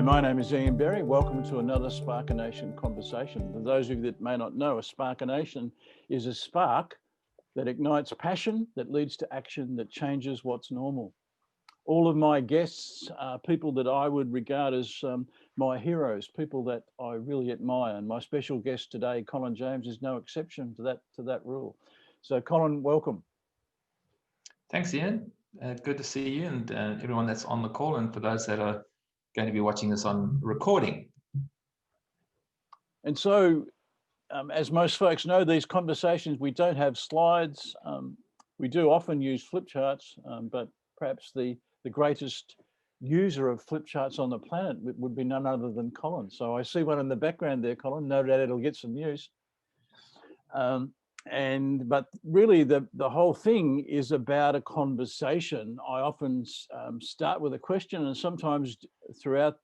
my name is Ian Berry. Welcome to another Sparkenation Conversation. For those of you that may not know, a Sparkenation is a spark that ignites passion, that leads to action, that changes what's normal. All of my guests are people that I would regard as my heroes, people that I really admire. And my special guest today, Colin James, is no exception to that rule. So Colin, welcome. Thanks, Ian. Good to see you and everyone that's on the call, and for those that are going to be watching this on recording. And so, as most folks know, these conversations, we don't have slides. We do often use flip charts, but perhaps the greatest user of flip charts on the planet would be none other than Colin. So I see one in the background there, Colin. No doubt it'll get some use. But really the whole thing is about a conversation. I often start with a question, and sometimes throughout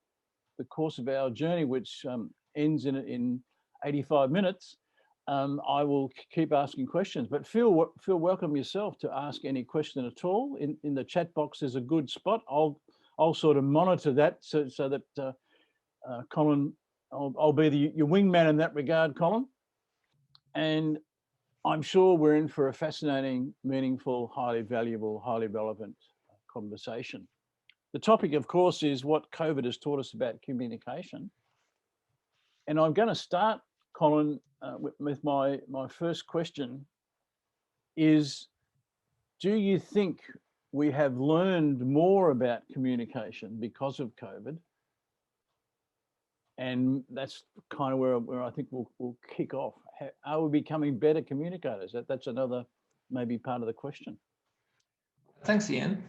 the course of our journey, which ends in 85 minutes, I will keep asking questions. But feel welcome yourself to ask any question at all. In the chat box is a good spot. I'll sort of monitor that so that Colin, I'll be your wingman in that regard, Colin. And I'm sure we're in for a fascinating, meaningful, highly valuable, highly relevant conversation. The topic, of course, is what COVID has taught us about communication. And I'm going to start, Colin, with my first question is, do you think we have learned more about communication because of COVID? And that's kind of where I think we'll kick off. Are we becoming better communicators? That's another maybe part of the question. Thanks, Ian.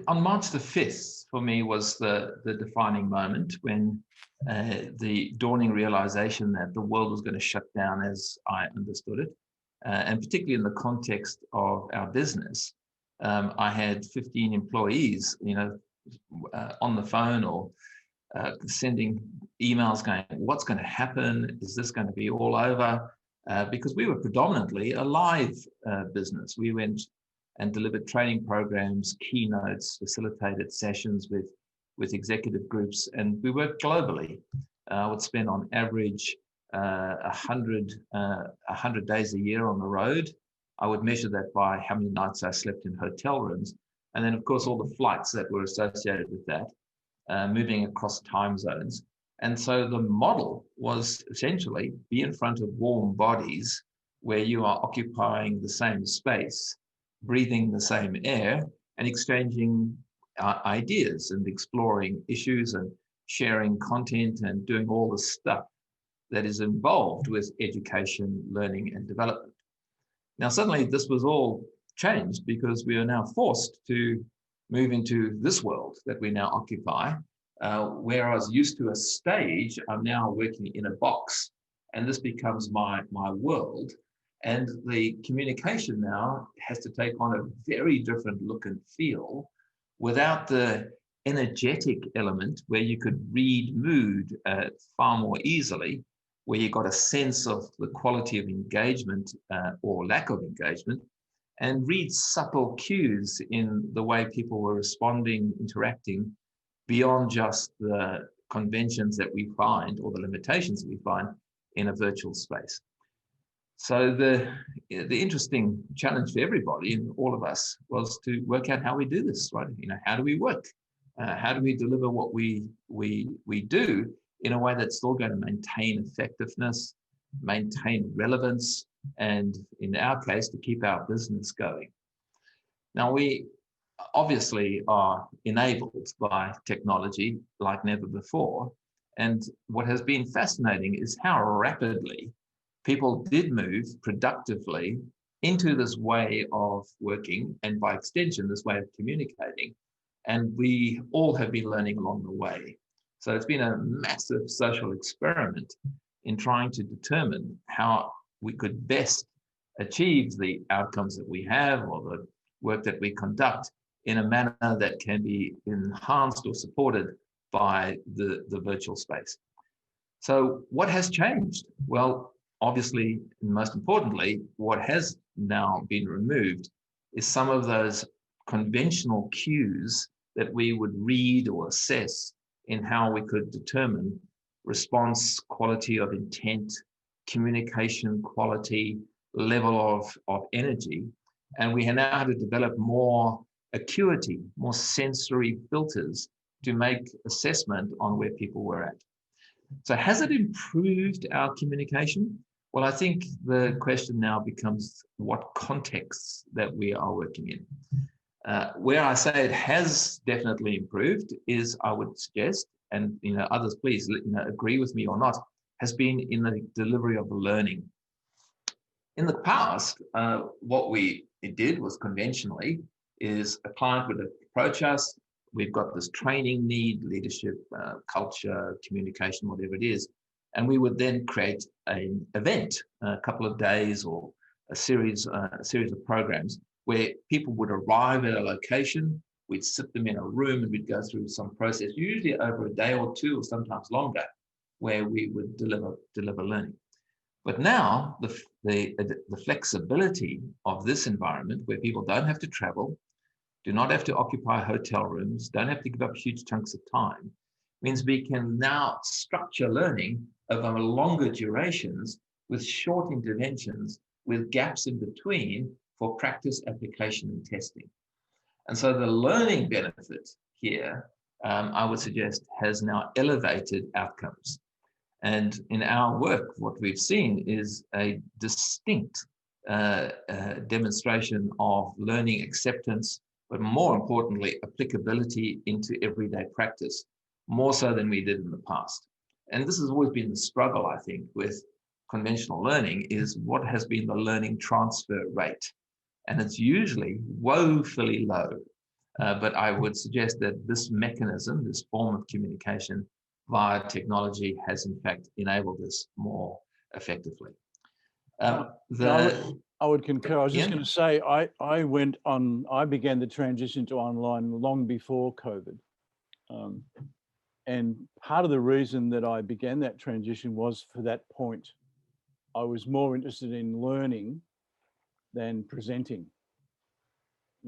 On March the 5th, for me, was the defining moment when the dawning realization that the world was going to shut down as I understood it, and particularly in the context of our business. I had 15 employees, on the phone or sending emails going, what's going to happen? Is this going to be all over? Because we were predominantly a live business. We went and delivered training programs, keynotes, facilitated sessions with executive groups, and we worked globally. I would spend on average 100 days a year on the road. I would measure that by how many nights I slept in hotel rooms. And then, of course, all the flights that were associated with that. Moving across time zones. And so the model was essentially be in front of warm bodies where you are occupying the same space, breathing the same air, and exchanging ideas and exploring issues and sharing content and doing all the stuff that is involved with education, learning, and development. Now, suddenly this was all changed because we are now forced to move into this world that we now occupy, where I was used to a stage, I'm now working in a box, and this becomes my world. And the communication now has to take on a very different look and feel without the energetic element where you could read mood far more easily, where you got a sense of the quality of engagement or lack of engagement, and read subtle cues in the way people were responding, interacting, beyond just the conventions that we find or the limitations that we find in a virtual space. So the interesting challenge for everybody and all of us was to work out how we do this, right? How do we work? How do we deliver what we do in a way that's still going to maintain effectiveness, maintain relevance, and in our case, to keep our business going. Now, we obviously are enabled by technology like never before. And what has been fascinating is how rapidly people did move productively into this way of working, and by extension, this way of communicating. And we all have been learning along the way. So it's been a massive social experiment in trying to determine how we could best achieve the outcomes that we have or the work that we conduct in a manner that can be enhanced or supported by the virtual space. So what has changed? Well, obviously, and most importantly, what has now been removed is some of those conventional cues that we would read or assess in how we could determine response, quality of intent, communication quality, level of energy. And we now had to develop more acuity, more sensory filters to make assessment on where people were at. So has it improved our communication? Well, I think the question now becomes what contexts that we are working in. Where I say it has definitely improved is, I would suggest, and others please agree with me or not, has been in the delivery of the learning. In the past, what we did was conventionally is a client would approach us. We've got this training need, leadership, culture, communication, whatever it is. And we would then create an event, a couple of days or a series of programs where people would arrive at a location. We'd sit them in a room and we'd go through some process, usually over a day or two or sometimes longer, where we would deliver learning. But now the flexibility of this environment, where people don't have to travel, do not have to occupy hotel rooms, don't have to give up huge chunks of time, means we can now structure learning over longer durations with short interventions, with gaps in between for practice, application, and testing. And so the learning benefit here, I would suggest, has now elevated outcomes. And in our work, what we've seen is a distinct demonstration of learning acceptance, but more importantly, applicability into everyday practice, more so than we did in the past. And this has always been the struggle, I think, with conventional learning, is what has been the learning transfer rate. And it's usually woefully low. But I would suggest that this mechanism, this form of communication via technology, has in fact enabled this more effectively. I would concur. I was just going to say, I began the transition to online long before COVID. And part of the reason that I began that transition was for that point. I was more interested in learning than presenting.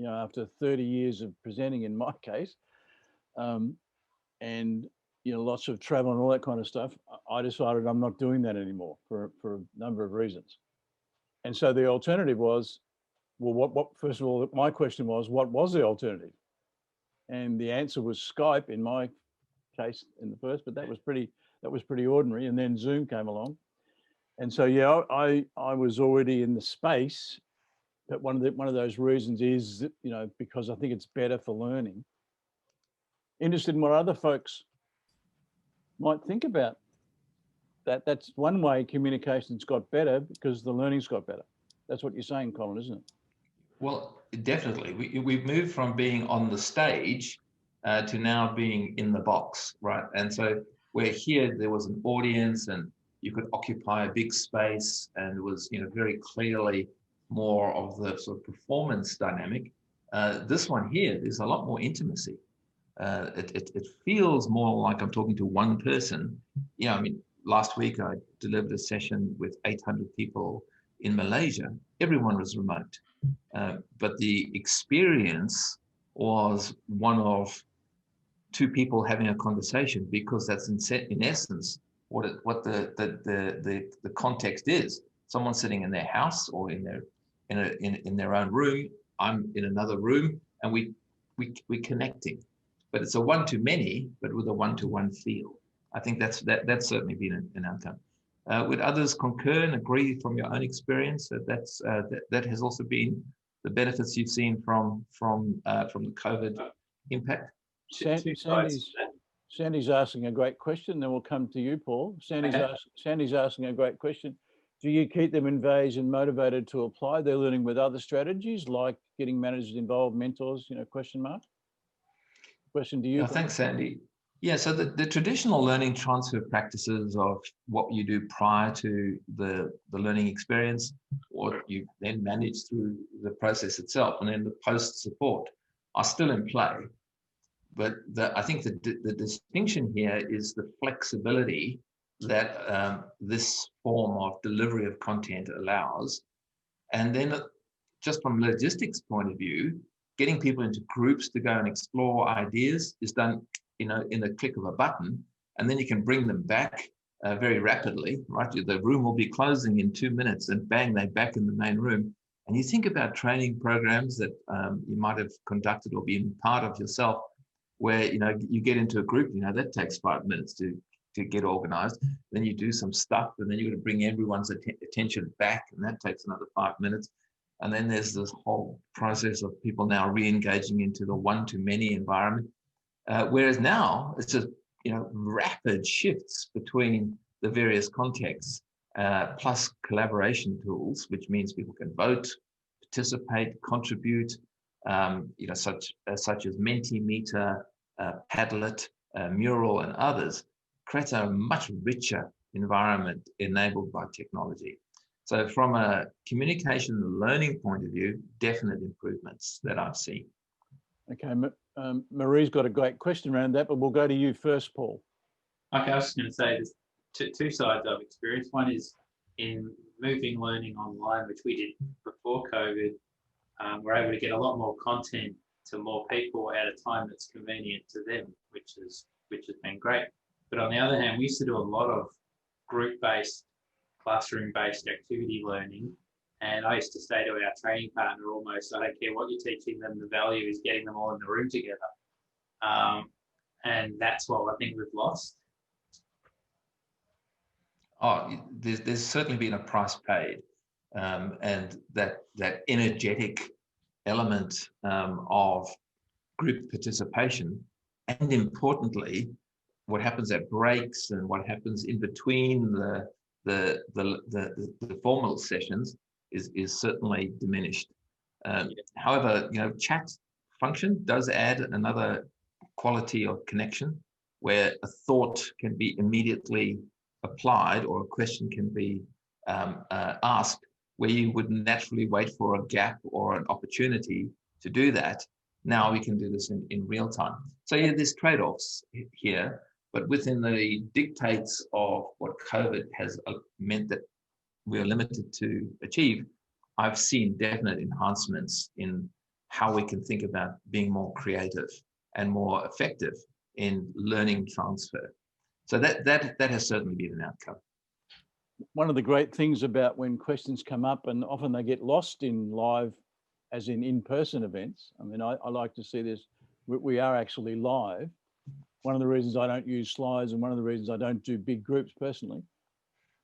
After 30 years of presenting in my case, and lots of travel and all that kind of stuff, I decided I'm not doing that anymore for a number of reasons. And so the alternative was, well, what first of all, my question was, what was the alternative? And the answer was Skype in my case in the first, but that was pretty ordinary. And then Zoom came along. And so, yeah, I was already in the space. But one of those reasons is, because I think it's better for learning. Interested in what other folks might think about that. That's one way communication's got better, because the learning's got better. That's what you're saying, Colin, isn't it? Well, definitely. We've moved from being on the stage to now being in the box, right? And so where here there was an audience and you could occupy a big space, and it was, very clearly more of the sort of performance dynamic. This one here, there's a lot more intimacy. It feels more like I'm talking to one person. Last week I delivered a session with 800 people in Malaysia. Everyone was remote, but the experience was one of two people having a conversation, because that's in essence what the context is. Someone sitting in their house or in their own room. I'm in another room, and we're connecting. But it's a one-to-many, but with a one-to-one feel. I think that's certainly been an outcome. Would others concur and agree from your own experience that has also been the benefits you've seen from the COVID impact? Sandy's asking a great question. Then we'll come to you, Paul. Sandy's asking a great question. Do you keep them engaged and motivated to apply their learning with other strategies, like getting managers involved, mentors? Question mark. Question to you. Thanks, Sandy. Yeah, so the traditional learning transfer practices of what you do prior to the learning experience, what you then manage through the process itself, and then the post support are still in play. But I think the distinction here is the flexibility that this form of delivery of content allows. And then just from a logistics point of view, getting people into groups to go and explore ideas is done in the click of a button, and then you can bring them back very rapidly, right? The room will be closing in 2 minutes, and bang, they're back in the main room. And you think about training programs that you might have conducted or been part of yourself, where you get into a group, that takes 5 minutes to get organized. Then you do some stuff, and then you're going to bring everyone's attention back, and that takes another 5 minutes. And then there's this whole process of people now re-engaging into the one-to-many environment. Whereas now it's just rapid shifts between the various contexts, plus collaboration tools, which means people can vote, participate, contribute, such as Mentimeter, Padlet, Mural, and others, creates a much richer environment enabled by technology. So from a communication and learning point of view, definite improvements that I've seen. Okay, Marie's got a great question around that, but we'll go to you first, Paul. Okay, I was just going to say there's two sides I've experienced. One is in moving learning online, which we did before COVID. We're able to get a lot more content to more people at a time that's convenient to them, which has been great. But on the other hand, we used to do a lot of group-based, classroom-based activity learning. And I used to say to our training partner almost, I don't care what you're teaching them, the value is getting them all in the room together. And that's what I think we've lost. Oh, there's certainly been a price paid. And that energetic element of group participation, and importantly, what happens at breaks and what happens in between the formal sessions is certainly diminished. However, chat function does add another quality of connection, where a thought can be immediately applied or a question can be asked, where you would naturally wait for a gap or an opportunity to do that. Now we can do this in real time. So yeah, there's trade-offs here, but within the dictates of what COVID has meant that we're limited to achieve, I've seen definite enhancements in how we can think about being more creative and more effective in learning transfer. So that has certainly been an outcome. One of the great things about when questions come up, and often they get lost in live, as in-person events. I mean, I like to see this, we are actually live. One of the reasons I don't use slides, and one of the reasons I don't do big groups personally,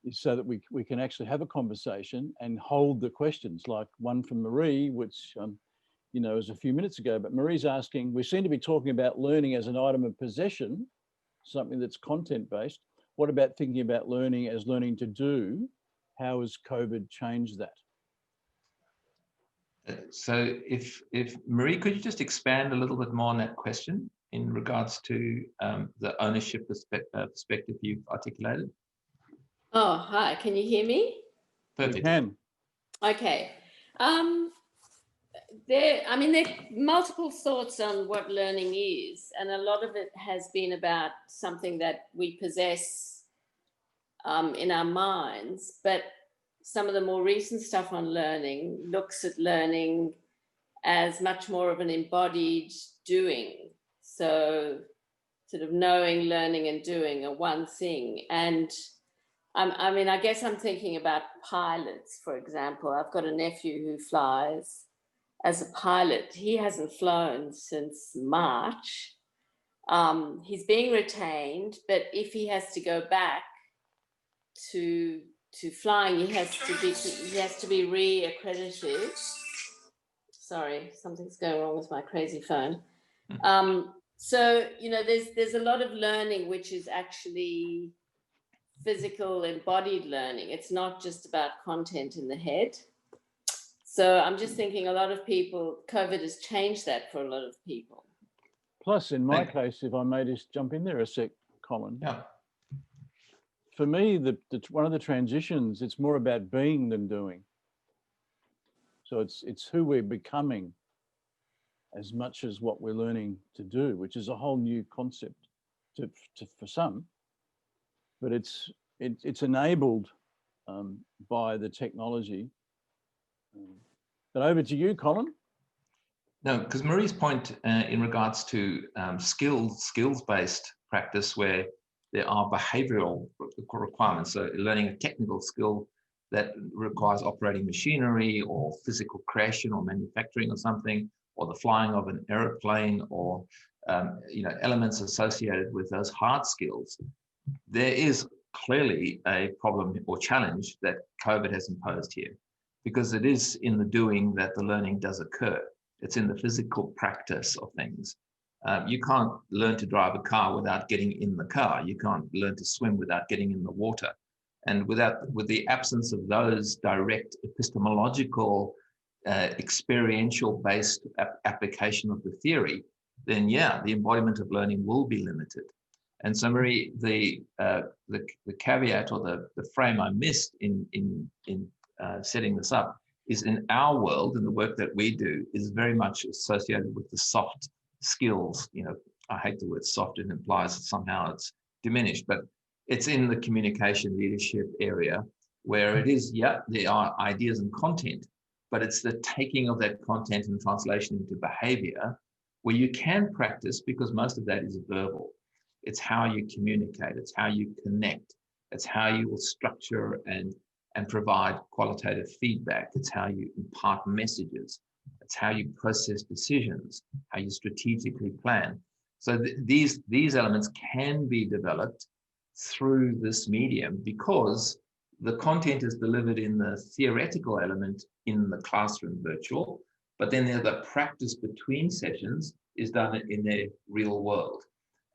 is so that we can actually have a conversation and hold the questions, like one from Marie, which was a few minutes ago. But Marie's asking, we seem to be talking about learning as an item of possession, something that's content-based. What about thinking about learning as learning to do? How has COVID changed that? So if Marie, could you just expand a little bit more on that question in regards to the ownership perspective you've articulated? Oh, hi. Can you hear me? Perfect. We can. Okay. There are multiple thoughts on what learning is, and a lot of it has been about something that we possess in our minds, but some of the more recent stuff on learning looks at learning as much more of an embodied doing. So sort of knowing, learning, and doing are one thing. And I guess I'm thinking about pilots, for example. I've got a nephew who flies as a pilot. He hasn't flown since March. He's being retained, but if he has to go back to flying, he has to be re-accredited. Sorry, something's going wrong with my crazy phone. So there's a lot of learning which is actually physical, embodied learning. It's not just about content in the head. So I'm just thinking a lot of people, COVID has changed that for a lot of people. Plus, in my case, if I may just jump in there a sec, Colin. Yeah. For me, one of the transitions, it's more about being than doing. So it's who we're becoming as much as what we're learning to do, which is a whole new concept for some, but it's enabled by the technology. But over to you, Colin. No, because Marie's point in regards to skills-based practice where there are behavioral requirements, so learning a technical skill that requires operating machinery or physical creation or manufacturing or something, or the flying of an aeroplane, or elements associated with those hard skills. There is clearly a problem or challenge that COVID has imposed here, because it is in the doing that the learning does occur. It's in the physical practice of things. You can't learn to drive a car without getting in the car. You can't learn to swim without getting in the water. And with the absence of those direct epistemological, experiential-based application of the theory, then yeah, the embodiment of learning will be limited. And so, Marie, the caveat or the frame I missed in setting this up is, in our world and the work that we do is very much associated with the soft skills. I hate the word soft, it implies that somehow it's diminished, but it's in the communication leadership area where it is, yeah, there are ideas and content, but it's the taking of that content and translation into behavior where you can practice, because most of that is verbal. It's how you communicate, it's how you connect, it's how you will structure and provide qualitative feedback, it's how you impart messages, it's how you process decisions, how you strategically plan. So these elements can be developed through this medium, because the content is delivered in the theoretical element in the classroom virtual, but then the practice between sessions is done in their real world.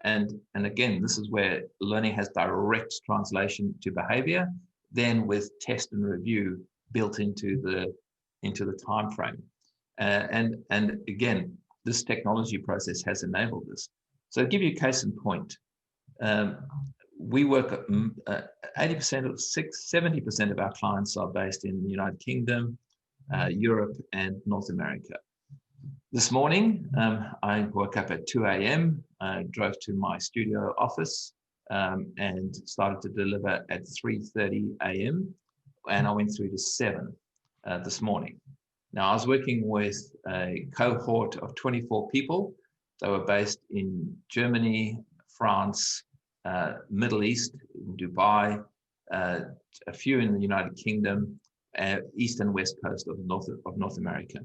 And again, this is where learning has direct translation to behavior, then with test and review built into the time frame. And again, this technology process has enabled this. So to give you a case in point, we work 70% of our clients are based in the United Kingdom, Europe, and North America. This morning, I woke up at 2 a.m., drove to my studio office, and started to deliver at 3:30 a.m. And I went through to 7 this morning. Now, I was working with a cohort of 24 people. They were based in Germany, France, Middle East, Dubai, a few in the United Kingdom, East and West Coast of North America.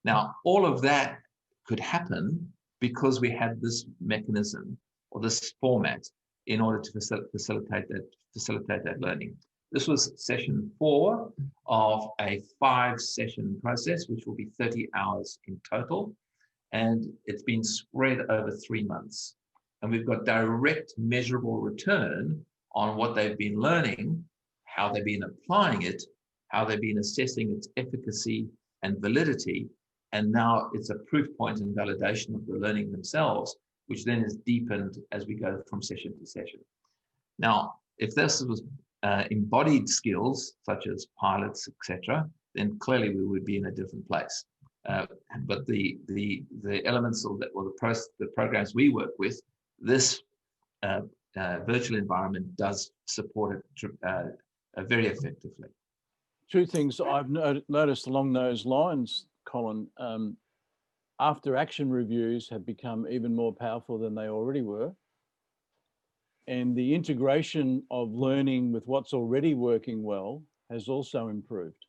Now, all of that could happen because we had this mechanism or this format in order to facilitate that learning. This was session 4 of a 5-session process, which will be 30 hours in total. And it's been spread over 3 months. And we've got direct measurable return on what they've been learning, how they've been applying it, how they've been assessing its efficacy and validity. And now it's a proof point and validation of the learning themselves, which then is deepened as we go from session to session. Now, if this was embodied skills, such as pilots, etc., then clearly we would be in a different place. But the elements of that, or the programs we work with, this virtual environment does support it very effectively. Two things I've noticed along those lines, Colin. After action reviews have become even more powerful than they already were. And the integration of learning with what's already working well has also improved.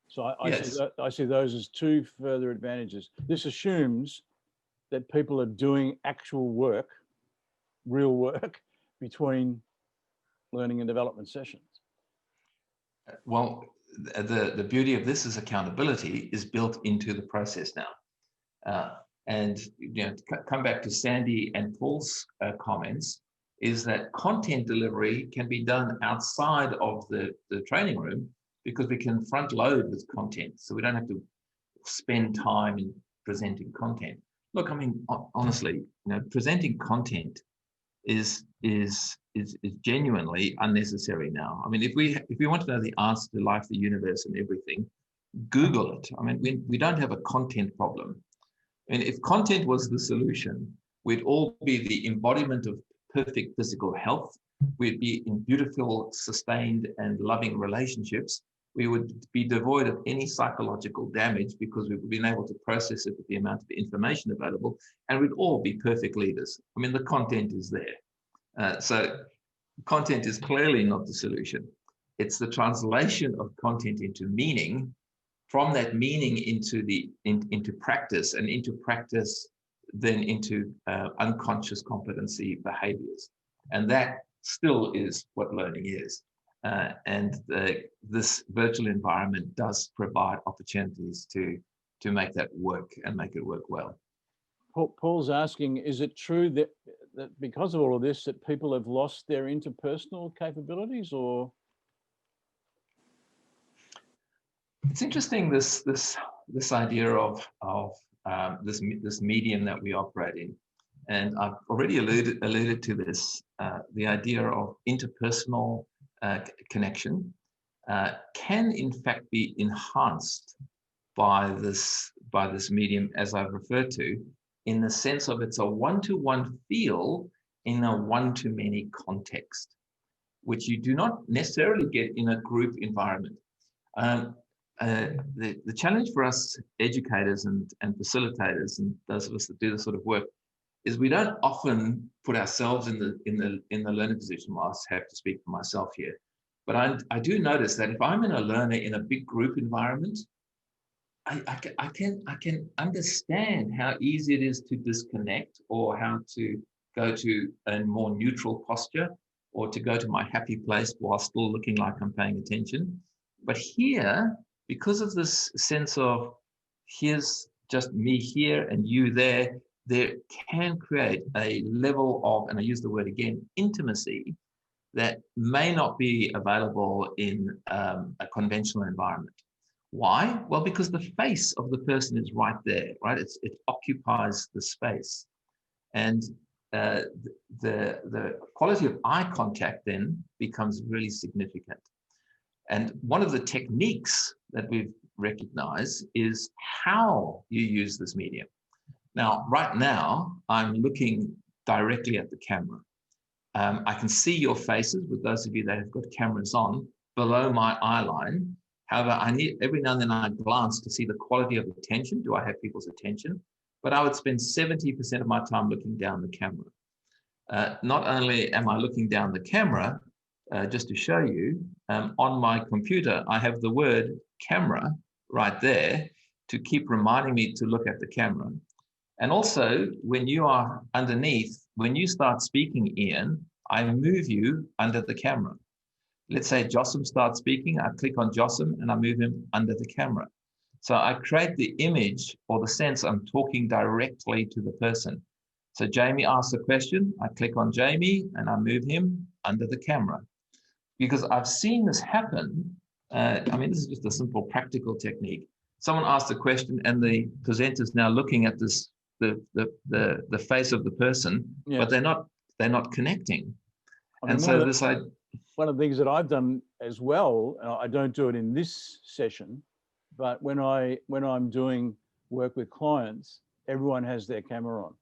So I see those as 2 further advantages. This assumes that people are doing actual work, real work, between learning and development sessions. Well, the beauty of this is accountability is built into the process now. And to come back to Sandy and Paul's comments, is that content delivery can be done outside of the training room, because we can front load with content. So we don't have to spend time in presenting content. Look, I mean, honestly, presenting content is genuinely unnecessary now. I mean, if we want to know the answer to life, the universe, and everything, Google it. I mean, we don't have a content problem. And if content was the solution, we'd all be the embodiment of perfect physical health. We'd be in beautiful, sustained, and loving relationships. we would be devoid of any psychological damage because we've been able to process it with the amount of information available, and we'd all be perfect leaders. I mean, the content is there. So content is clearly not the solution. It's the translation of content into meaning, from that meaning into practice, and into practice then into unconscious competency behaviors. And that still is what learning is. This virtual environment does provide opportunities to make that work and make it work well. Paul's asking, is it true that because of all of this, that people have lost their interpersonal capabilities, or? It's interesting, this idea of this medium that we operate in, and I've already alluded to this. The idea of interpersonal connection can in fact be enhanced by this medium, as I've referred to, in the sense of it's a one-to-one feel in a one-to-many context, which you do not necessarily get in a group environment. The challenge for us educators and facilitators, and those of us that do this sort of work, is we don't often put ourselves in the learning position. Well, I have to speak for myself here, but I do notice that if I'm in a learner in a big group environment, I can understand how easy it is to disconnect, or how to go to a more neutral posture, or to go to my happy place while still looking like I'm paying attention. But here, because of this sense of here's just me here and you there, there can create a level of, and I use the word again, intimacy, that may not be available in a conventional environment. Why? Well, because the face of the person is right there, right? It occupies the space. And the quality of eye contact then becomes really significant. And one of the techniques that we've recognized is how you use this medium. Now, right now, I'm looking directly at the camera. I can see your faces, with those of you that have got cameras on, below my eye line. However, I need, every now and then I glance to see the quality of attention. Do I have people's attention? But I would spend 70% of my time looking down the camera. Not only am I looking down the camera, just to show you, on my computer, I have the word camera right there to keep reminding me to look at the camera. And also, when you are underneath, when you start speaking, Ian, I move you under the camera. Let's say Jossam starts speaking, I click on Jossam and I move him under the camera. So I create the image or the sense I'm talking directly to the person. So Jamie asks a question, I click on Jamie and I move him under the camera. Because I've seen this happen. I mean, this is just a simple practical technique. Someone asked a question and the presenter's now looking at this, the face of the person, yes, but they're not connecting. I mean, and so this one of the things that I've done as well, I don't do it in this session, but when I'm doing work with clients, everyone has their camera on.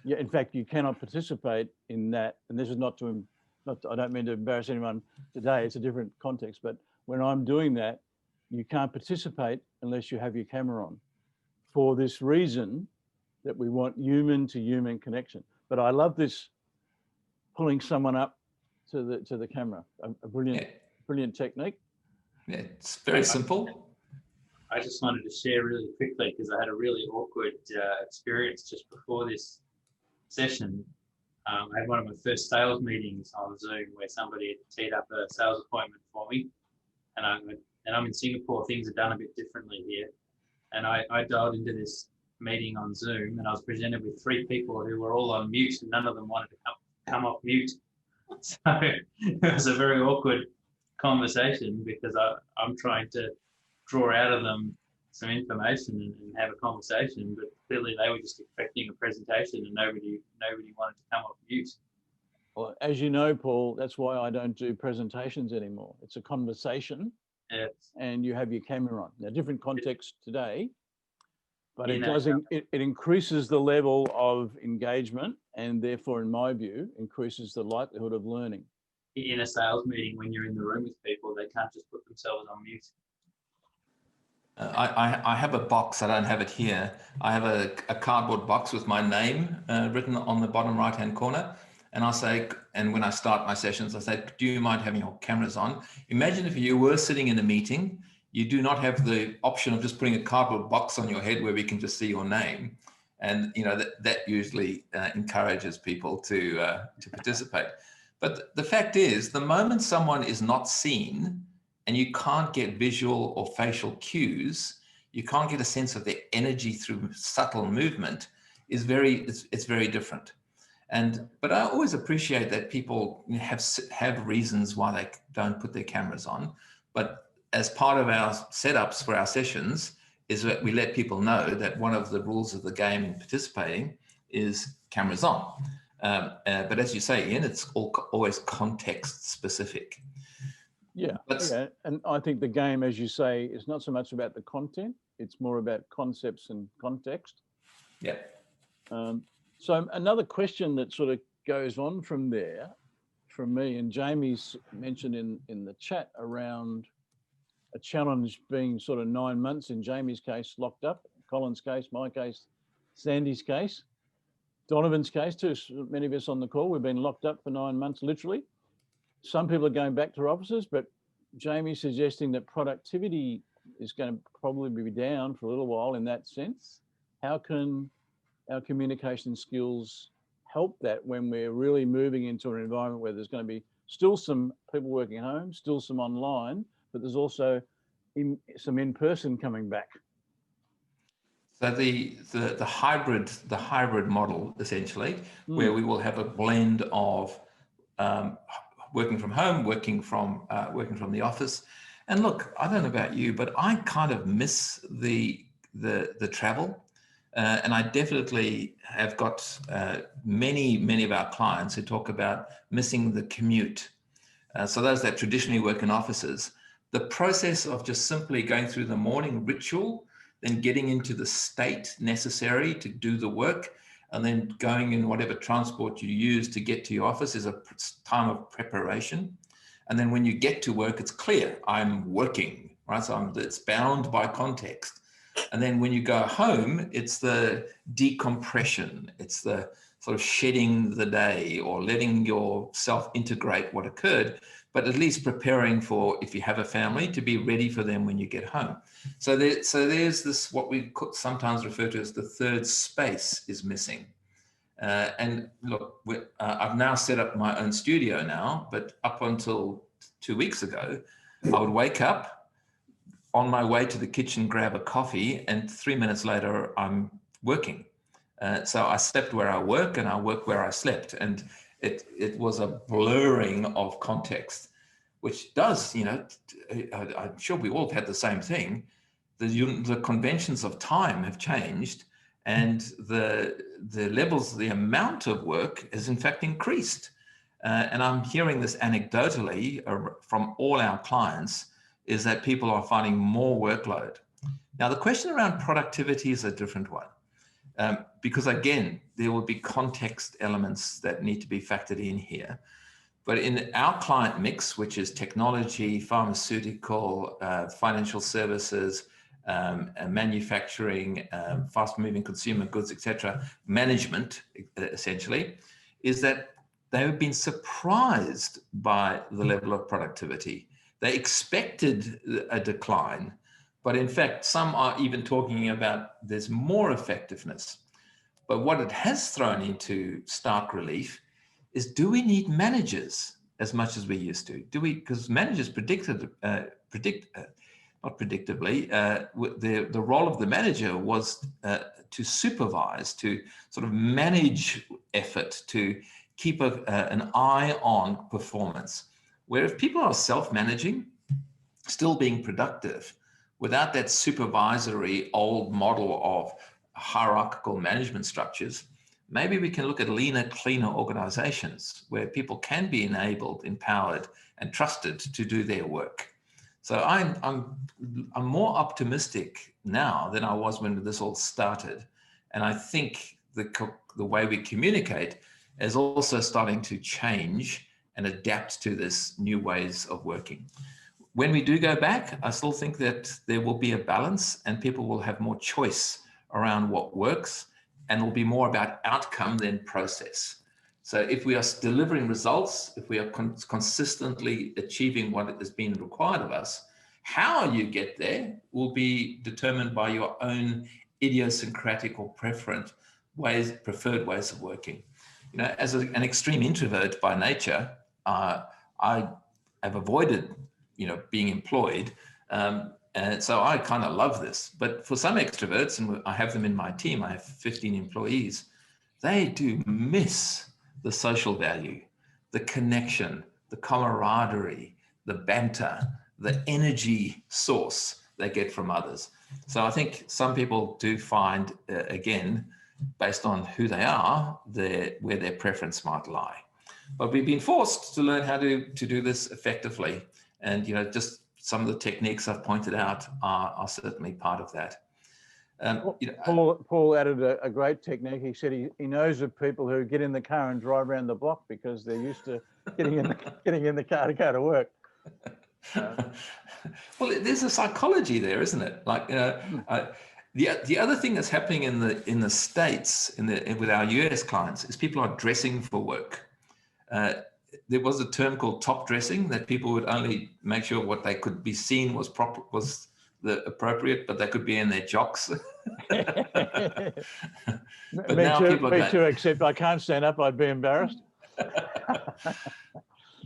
Yeah, in fact, you cannot participate in that, and this is not to, I don't mean to embarrass anyone today, it's a different context, but when I'm doing that, you can't participate unless you have your camera on, for this reason that we want human to human connection. But I love this pulling someone up to the camera, a brilliant technique. Yeah, it's very simple. I just wanted to share really quickly, because I had a really awkward experience just before this session. I had one of my first sales meetings on Zoom where somebody had teed up a sales appointment for me, and I'm in Singapore. Things are done a bit differently here, and I dialed into this meeting on Zoom, and I was presented with 3 people who were all on mute, and none of them wanted to come off mute. So it was a very awkward conversation, because I'm trying to draw out of them some information and have a conversation, but clearly they were just expecting a presentation and nobody wanted to come off mute. Well, as you know, Paul, that's why I don't do presentations anymore. It's a conversation, yes, and you have your camera on. Now, different context today, but it increases the level of engagement, and therefore, in my view, increases the likelihood of learning. in a sales meeting, when you're in the room with people, they can't just put themselves on mute. I have a box. I don't have it here. I have a cardboard box with my name written on the bottom right-hand corner. And I say, and when I start my sessions, I say, do you mind having your cameras on? Imagine if you were sitting in a meeting, you do not have the option of just putting a cardboard box on your head where we can just see your name. And you know that usually encourages people to participate. But the fact is, the moment someone is not seen, and you can't get visual or facial cues, you can't get a sense of their energy through subtle movement, it's very different. But I always appreciate that people have reasons why they don't put their cameras on. But as part of our setups for our sessions is that we let people know that one of the rules of the game in participating is cameras on. But as you say, Ian, it's always context specific. Yeah, and I think the game, as you say, is not so much about the content, it's more about concepts and context. Yeah. So another question that sort of goes on from there, from me, and Jamie's mentioned in the chat around a challenge being sort of 9 months, in Jamie's case, locked up, Colin's case, my case, Sandy's case, Donovan's case too. Many of us on the call, we've been locked up for 9 months, literally. Some people are going back to their offices, but Jamie's suggesting that productivity is going to probably be down for a little while in that sense. How can our communication skills help that when we're really moving into an environment where there's going to be still some people working home, still some online, but there's also some in-person coming back? So the hybrid model, essentially, where we will have a blend of working from home, working from the office. And look, I don't know about you, but I kind of miss the travel. And I definitely have got many of our clients who talk about missing the commute. So those that traditionally work in offices, the process of just simply going through the morning ritual, then getting into the state necessary to do the work, and then going in whatever transport you use to get to your office is a time of preparation. And then when you get to work, it's clear, I'm working, right? So it's bound by context. And then when you go home, it's the decompression. It's the sort of shedding the day or letting yourself integrate what occurred, but at least preparing for, if you have a family, to be ready for them when you get home. So there's this, what we could sometimes refer to as the third space is missing. And look, I've now set up my own studio now, but up until 2 weeks ago, I would wake up on my way to the kitchen, grab a coffee, and 3 minutes later, I'm working. So I slept where I work and I work where I slept. And it was a blurring of context, which does, I'm sure we all had the same thing. The conventions of time have changed, and the levels, the amount of work has in fact increased. And I'm hearing this anecdotally from all our clients, is that people are finding more workload. Now, the question around productivity is a different one, because again, there will be context elements that need to be factored in here. But in our client mix, which is technology, pharmaceutical, financial services, manufacturing, fast-moving consumer goods, etc., management, essentially, is that they have been surprised by the level of productivity. They expected a decline, but in fact, some are even talking about there's more effectiveness. But what it has thrown into stark relief is, do we need managers as much as we used to? Do we? Because managers not predictably, the role of the manager was to supervise, to sort of manage effort, to keep an eye on performance. Where if people are self-managing, still being productive, without that supervisory old model of hierarchical management structures, maybe we can look at leaner, cleaner organizations where people can be enabled, empowered, and trusted to do their work. So I'm more optimistic now than I was when this all started. And I think the way we communicate is also starting to change and adapt to this new ways of working. When we do go back, I still think that there will be a balance and people will have more choice around what works, and will be more about outcome than process. So if we are delivering results, if we are consistently achieving what has been required of us, how you get there will be determined by your own idiosyncratic or preferred preferred ways of working. You know, as an extreme introvert by nature, I have avoided, you know, being employed. And so I kind of love this. But for some extroverts, and I have them in my team, I have 15 employees, they do miss the social value, the connection, the camaraderie, the banter, the energy source they get from others. So I think some people do find, again, based on who they are, where their preference might lie. But we've been forced to learn how to do this effectively. And, you know, just some of the techniques I've pointed out are certainly part of that. You know, Paul added a great technique. He said he knows of people who get in the car and drive around the block because they're used to getting in the car to go to work. Well, there's a psychology there, isn't it? Like, the other thing that's happening in the States with our US clients is people are dressing for work. There was a term called top dressing, that people would only make sure what they could be seen was the appropriate, but they could be in their jocks. But me too, except I can't stand up, I'd be embarrassed.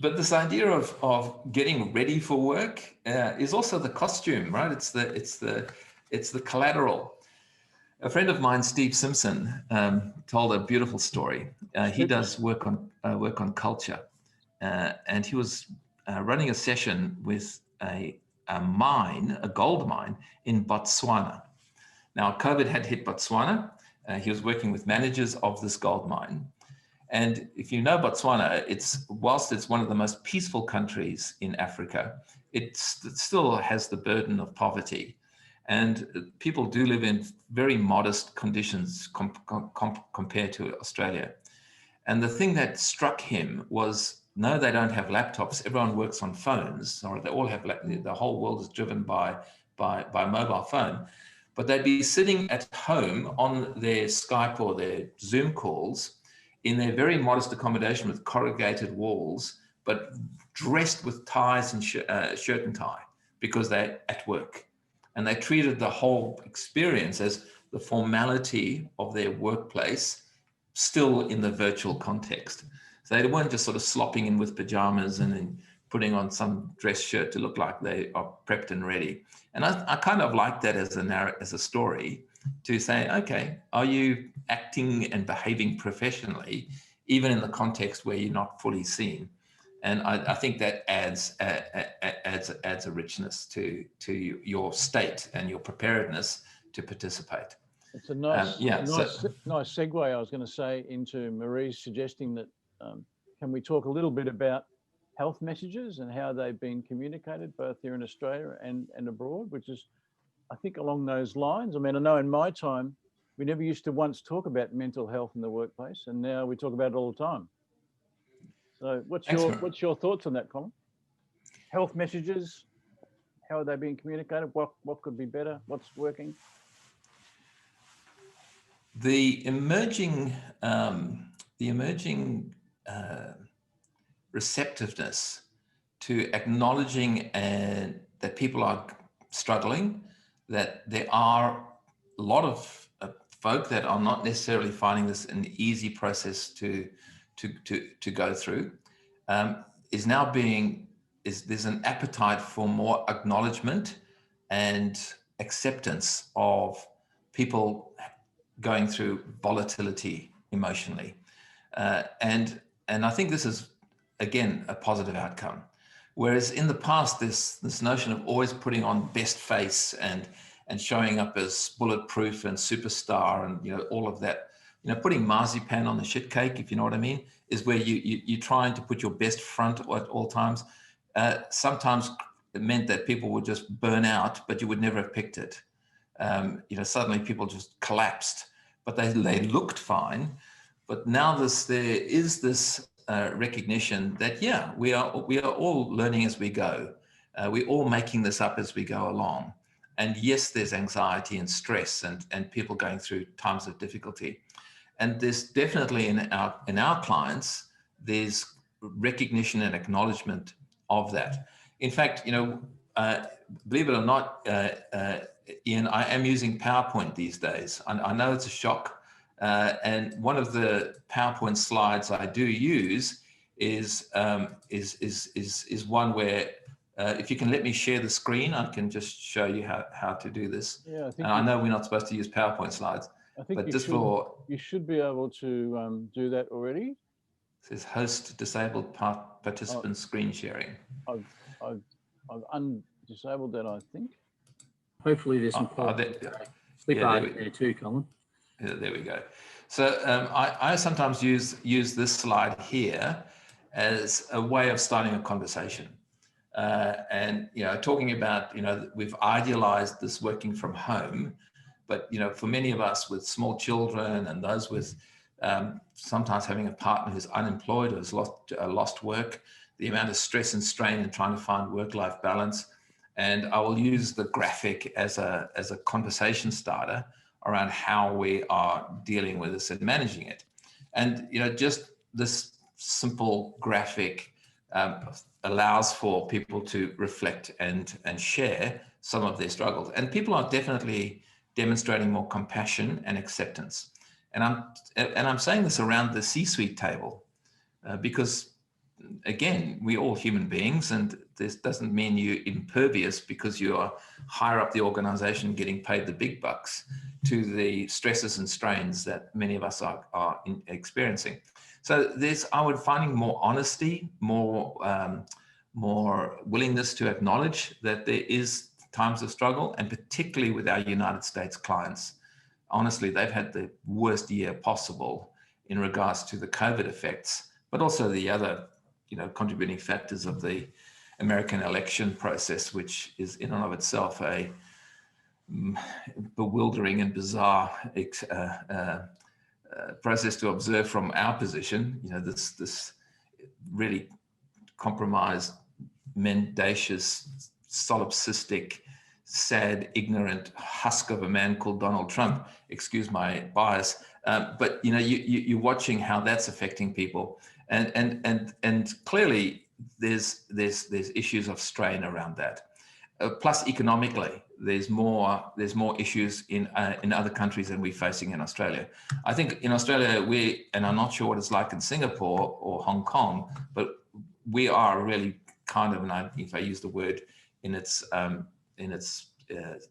But this idea of getting ready for work is also the costume, right? It's the collateral. A friend of mine, Steve Simpson, told a beautiful story. He does work on culture, and he was running a session with a gold mine in Botswana. Now, COVID had hit Botswana. He was working with managers of this gold mine. And if you know Botswana, whilst it's one of the most peaceful countries in Africa, it still has the burden of poverty. And people do live in very modest conditions compared to Australia. And the thing that struck him was, no, they don't have laptops. Everyone works on phones, or they all have, the whole world is driven by mobile phone. But they'd be sitting at home on their Skype or their Zoom calls in their very modest accommodation with corrugated walls, but dressed with ties and shirt and tie, because they're at work. And they treated the whole experience as the formality of their workplace, still in the virtual context. So they weren't just sort of slopping in with pajamas and then putting on some dress shirt to look like they are prepped and ready. And I kind of like that as a story, to say, okay, are you acting and behaving professionally, even in the context where you're not fully seen? And I think that adds a richness to your state and your preparedness to participate. It's a nice segue, I was going to say, into Marie's suggesting that can we talk a little bit about health messages and how they've been communicated both here in Australia and abroad, which is, I think, along those lines. I mean, I know in my time, we never used to once talk about mental health in the workplace, and now we talk about it all the time. So what's your thoughts on that, Colin? Health messages, how are they being communicated? What could be better? What's working? The emerging receptiveness to acknowledging that people are struggling, that there are a lot of folk that are not necessarily finding this an easy process to go through, is now there's an appetite for more acknowledgement and acceptance of people going through volatility emotionally. And I think this is, again, a positive outcome. Whereas in the past, this notion of always putting on best face and showing up as bulletproof and superstar and, you know, all of that, you know, putting marzipan on the shit cake, if you know what I mean, is where you're trying to put your best front at all times. Sometimes it meant that people would just burn out, but you would never have picked it. You know, suddenly people just collapsed, but they looked fine. But now there is this recognition that, yeah, we are all learning as we go. We're all making this up as we go along. And yes, there's anxiety and stress and people going through times of difficulty. And there's definitely in our clients, there's recognition and acknowledgement of that. In fact, believe it or not, Ian, I am using PowerPoint these days. I know it's a shock. And one of the PowerPoint slides I do use is one where, if you can let me share the screen, I can just show you how to do this. Yeah, and I know we're not supposed to use PowerPoint slides, but you should be able to do that already. It says host disabled participant screen sharing. I've undisabled that, I think. Hopefully there's some clip art in there too, Colin. Yeah, there we go. So I sometimes use this slide here as a way of starting a conversation. And, talking about, we've idealized this working from home, but, for many of us with small children and those with sometimes having a partner who's unemployed or has lost work, the amount of stress and strain in trying to find work-life balance. And I will use the graphic as a conversation starter around how we are dealing with this and managing it. And, just this simple graphic allows for people to reflect and share some of their struggles. And people are definitely demonstrating more compassion and acceptance. And I'm saying this around the C-suite table because, again, we're all human beings, and this doesn't mean you're impervious because you are higher up the organization getting paid the big bucks to the stresses and strains that many of us are experiencing. So I would finding more honesty, more willingness to acknowledge that there is times of struggle, and particularly with our United States clients. Honestly, they've had the worst year possible in regards to the COVID effects, but also the other, contributing factors of the American election process, which is in and of itself a bewildering and bizarre process to observe from our position. This really compromised, mendacious, solipsistic, sad, ignorant husk of a man called Donald Trump. Excuse my bias, but you're watching how that's affecting people, and clearly there's issues of strain around that. Plus, economically, there's more issues in other countries than we're facing in Australia. I think in Australia and I'm not sure what it's like in Singapore or Hong Kong, but we are really kind of, and if I use the word in its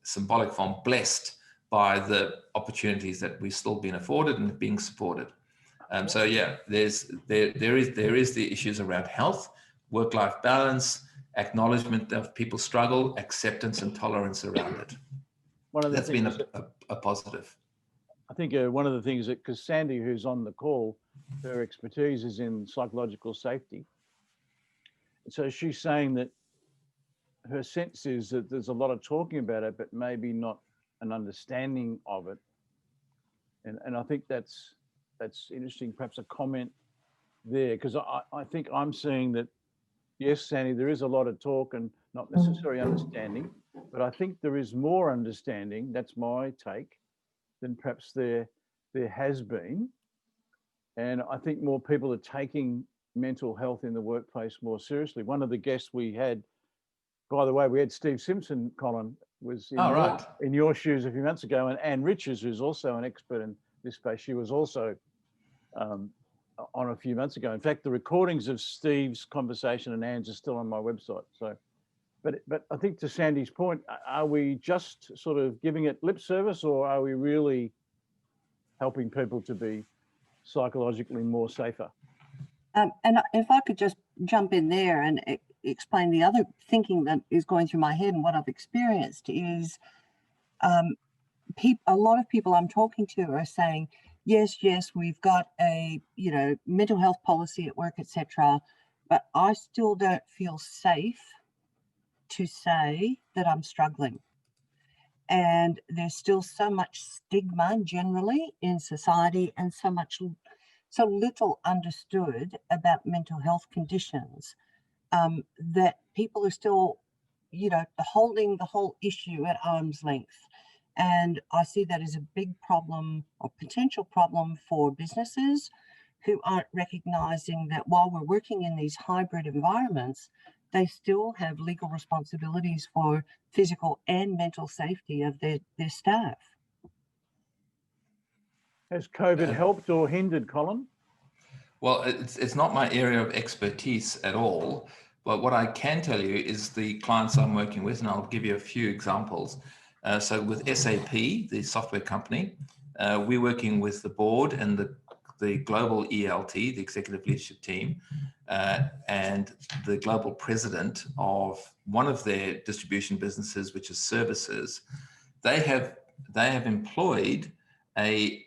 symbolic form, blessed by the opportunities that we've still been afforded and being supported. So yeah, there is the issues around health, work-life balance, acknowledgement of people's struggle, acceptance and tolerance around it. That's been a positive. I think one of the things that, because Sandy, who's on the call, her expertise is in psychological safety. So she's saying that her sense is that there's a lot of talking about it, but maybe not an understanding of it. And I think that's interesting, perhaps a comment there, because I think I'm seeing that, yes, Sandy, there is a lot of talk and not necessarily understanding, but I think there is more understanding, that's my take, than perhaps there has been. And I think more people are taking mental health in the workplace more seriously. One of the guests we had, by the way, we had Steve Simpson, Colin, was in your shoes a few months ago, and Anne Richards, who's also an expert in this space, she was also on a few months ago. In fact, the recordings of Steve's conversation and Anne's are still on my website. So, but I think to Sandy's point, are we just sort of giving it lip service, or are we really helping people to be psychologically more safer? And if I could just jump in there and explain the other thinking that is going through my head and what I've experienced is a lot of people I'm talking to are saying, yes, we've got a mental health policy at work, etc., but I still don't feel safe to say that I'm struggling. And there's still so much stigma generally in society, and so so little understood about mental health conditions that people are still, you know, holding the whole issue at arm's length. And I see that as a big problem or potential problem for businesses who aren't recognizing that while we're working in these hybrid environments, they still have legal responsibilities for physical and mental safety of their staff. Has COVID helped or hindered, Colin? Well, it's not my area of expertise at all, but what I can tell you is the clients I'm working with, and I'll give you a few examples. So with SAP, the software company, we're working with the board and the global ELT, the executive leadership team, and the global president of one of their distribution businesses, which is services. They have employed a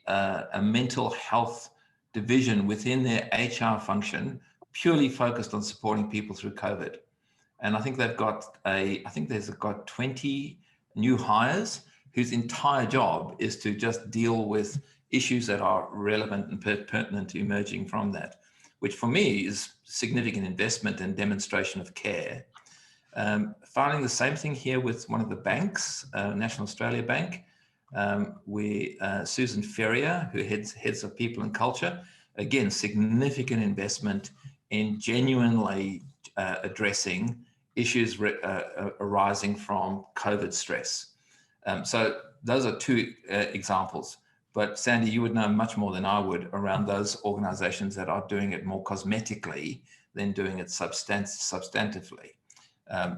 mental health division within their HR function, purely focused on supporting people through COVID. And I think they've got there's 20 new hires whose entire job is to just deal with issues that are relevant and pertinent emerging from that, which for me is significant investment and demonstration of care. Finding the same thing here with one of the banks, National Australia Bank, where Susan Ferrier, who heads of people and culture, again, significant investment in genuinely addressing issues arising from COVID stress. So those are two examples. But Sandy, you would know much more than I would around those organizations that are doing it more cosmetically than doing it substantively.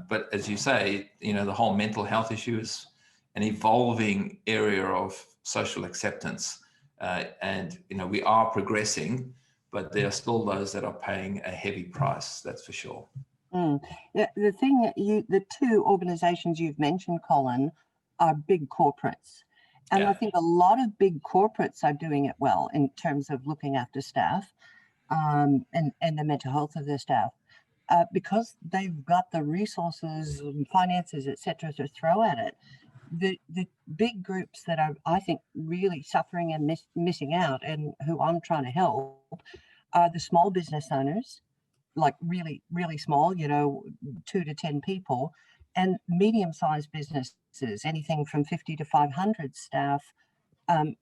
But as you say, you know, the whole mental health issue is an evolving area of social acceptance. And, you know, we are progressing, but there are still those that are paying a heavy price, that's for sure. The thing that the two organizations you've mentioned, Colin, are big corporates. And I think a lot of big corporates are doing it well in terms of looking after staff and the mental health of their staff. Because they've got the resources and finances, etc., to throw at it. The big groups that are, I think, really suffering and missing out, and who I'm trying to help, are the small business owners, like really, really small, you know, 2 to 10 people, and medium-sized businesses, anything from 50 to 500 staff,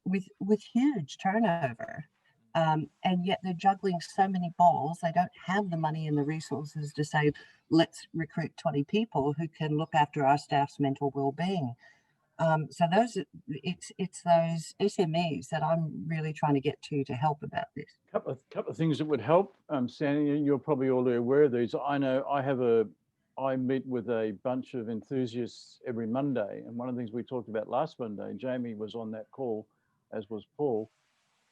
with huge turnover. And yet they're juggling so many balls. They don't have the money and the resources to say, let's recruit 20 people who can look after our staff's mental well-being. So it's those SMEs that I'm really trying to get to help about this. Couple of things that would help, Sandy. You're probably already aware of these. I know I meet with a bunch of enthusiasts every Monday, and one of the things we talked about last Monday, Jamie was on that call, as was Paul.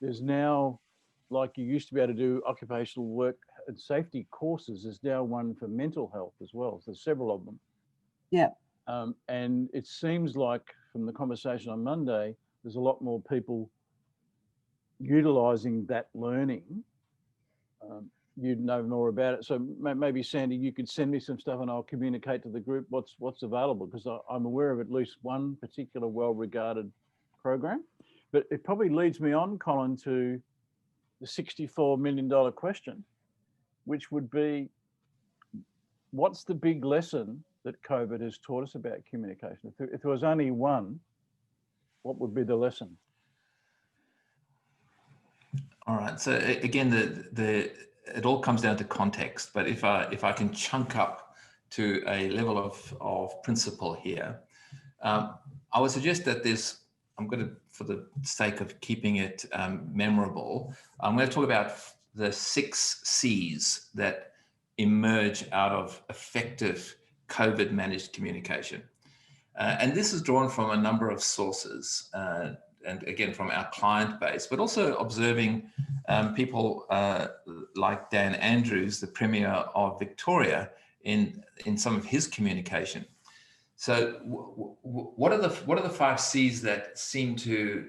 There's now, like you used to be able to do occupational work and safety courses, there's now one for mental health as well. So there's several of them. Yeah. And it seems like from the conversation on Monday, there's a lot more people utilizing that learning. You'd know more about it. So maybe, Sandy, you could send me some stuff and I'll communicate to the group what's available, because I'm aware of at least one particular well-regarded program. But it probably leads me on, Colin, to the $64 million question, which would be, what's the big lesson that COVID has taught us about communication? If there was only one, what would be the lesson? All right. So again, it all comes down to context. But if I can chunk up to a level of principle here, I would suggest that I'm going to, for the sake of keeping it memorable, I'm going to talk about the 6 C's that emerge out of effective COVID managed communication. And this is drawn from a number of sources, and again, from our client base, but also observing people like Dan Andrews, the Premier of Victoria, in some of his communication. So what are the 5 C's that seem to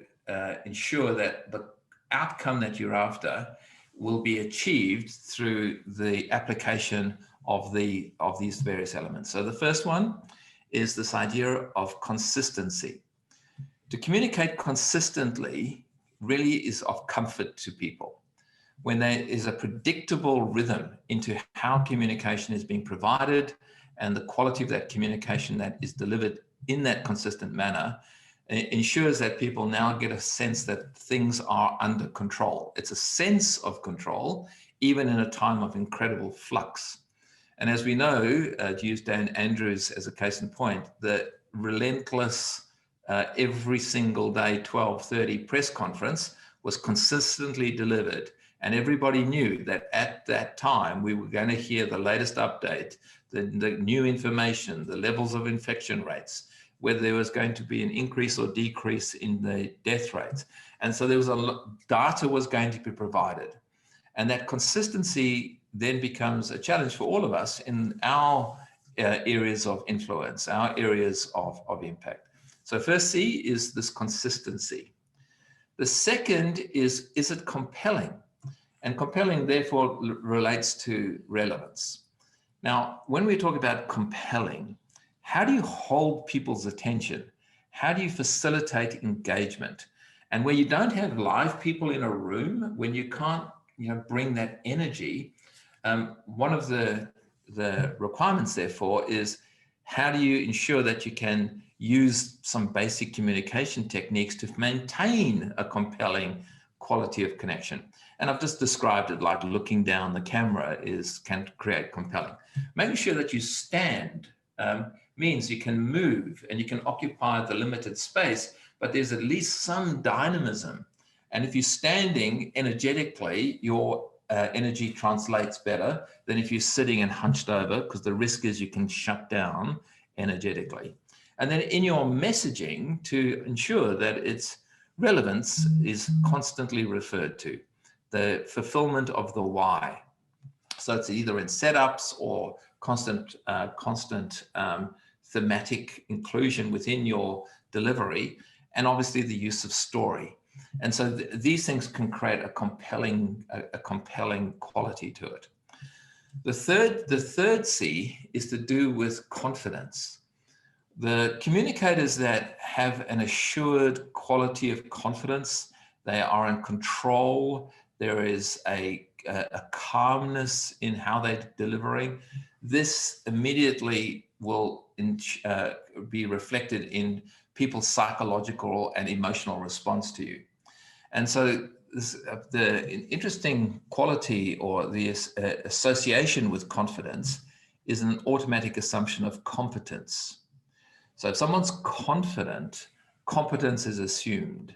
ensure that the outcome that you're after will be achieved through the application of these various elements? So the first one is this idea of consistency. To communicate consistently really is of comfort to people. when there is a predictable rhythm into how communication is being provided and the quality of that communication that is delivered in that consistent manner, it ensures that people now get a sense that things are under control. It's a sense of control, even in a time of incredible flux. And as we know, to use Dan Andrews as a case in point, the relentless every single day 12:30 press conference was consistently delivered. And everybody knew that at that time, we were going to hear the latest update, the new information, the levels of infection rates, whether there was going to be an increase or decrease in the death rates. And so there was data was going to be provided. And that consistency then becomes a challenge for all of us in our areas of influence, our areas of impact. So first C is this consistency. The second is it compelling? And compelling, therefore, relates to relevance. Now, when we talk about compelling, how do you hold people's attention? How do you facilitate engagement? And where you don't have live people in a room, when you can't bring that energy, one of the requirements, therefore, is how do you ensure that you can use some basic communication techniques to maintain a compelling quality of connection? And I've just described it like looking down the camera can create compelling. Making sure that you stand means you can move and you can occupy the limited space, but there's at least some dynamism. And if you're standing energetically, your energy translates better than if you're sitting and hunched over, because the risk is you can shut down energetically. And then in your messaging, to ensure that its relevance is constantly referred to, the fulfillment of the why. So it's either in setups or constant thematic inclusion within your delivery, and obviously the use of story. And so these things can create a compelling quality to it. The third C is to do with confidence. The communicators that have an assured quality of confidence, they are in control. There is a calmness in how they're delivering. This immediately will be reflected in people's psychological and emotional response to you. And so the interesting quality or the association with confidence is an automatic assumption of competence. So if someone's confident, competence is assumed.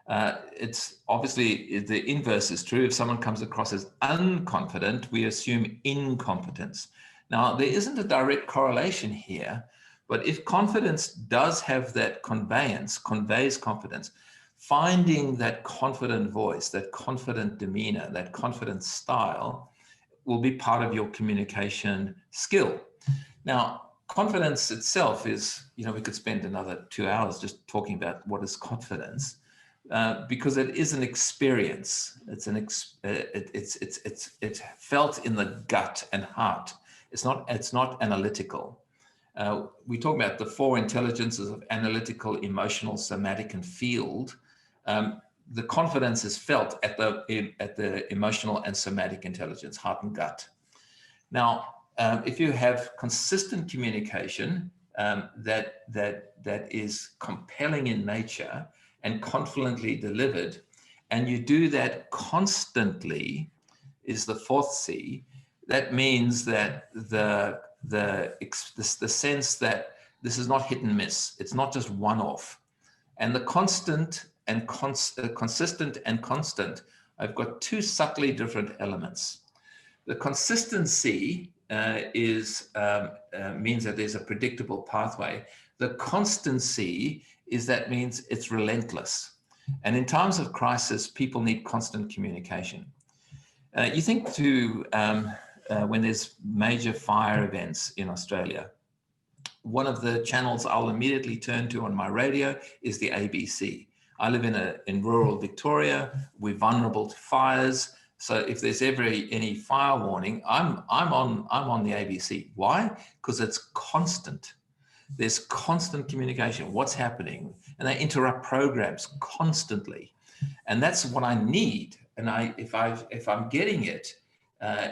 It's obviously the inverse is true. If someone comes across as unconfident, we assume incompetence. Now, there isn't a direct correlation here, but if confidence does have that conveys confidence, finding that confident voice, that confident demeanor, that confident style will be part of your communication skill. Now, confidence itself is, we could spend another 2 hours just talking about what is confidence. Because it is an experience. It's felt in the gut and heart. It's not analytical. We talk about the 4 intelligences of analytical, emotional, somatic, and field. The confidence is felt at the emotional and somatic intelligence, heart and gut. Now, if you have consistent communication that is compelling in nature and confidently delivered, and you do that constantly, is the 4th C. That means that the sense that this is not hit and miss. It's not just one-off. And the consistent and constant, I've got 2 subtly different elements. The consistency means that there's a predictable pathway. The constancy means it's relentless. And in times of crisis, people need constant communication. You think when there's major fire events in Australia, one of the channels I'll immediately turn to on my radio is the ABC. I live in rural Victoria. We're vulnerable to fires. So if there's ever any fire warning, I'm on the ABC. Why? Because it's constant. There's constant communication. What's happening? And they interrupt programs constantly. And that's what I need if I'm getting it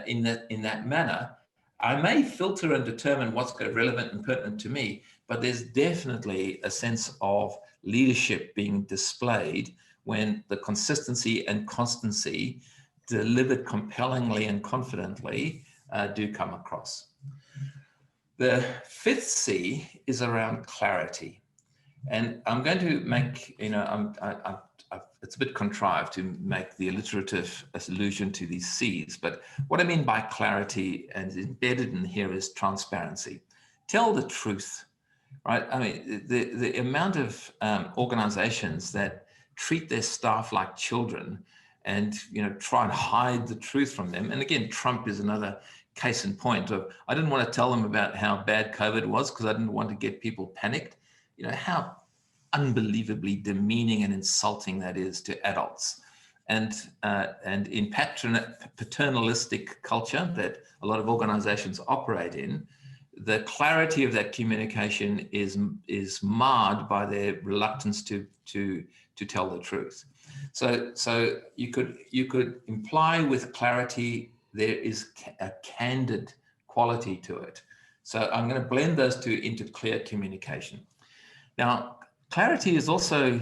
in that manner, I may filter and determine what's relevant and pertinent to me, but there's definitely a sense of leadership being displayed when the consistency and constancy delivered compellingly and confidently do come across. The fifth C is around clarity. And I'm going to make, it's a bit contrived to make the alliterative allusion to these C's, but what I mean by clarity and embedded in here is transparency. Tell the truth, right? I mean, the amount of organizations that treat their staff like children and, try and hide the truth from them. And again, Trump is another case in point of, I didn't want to tell them about how bad COVID was because I didn't want to get people panicked. How unbelievably demeaning and insulting that is to adults. And in paternalistic culture that a lot of organizations operate in, the clarity of that communication is marred by their reluctance to tell the truth. So you could imply with clarity there is a candid quality to it. So I'm going to blend those two into clear communication. Now, clarity is also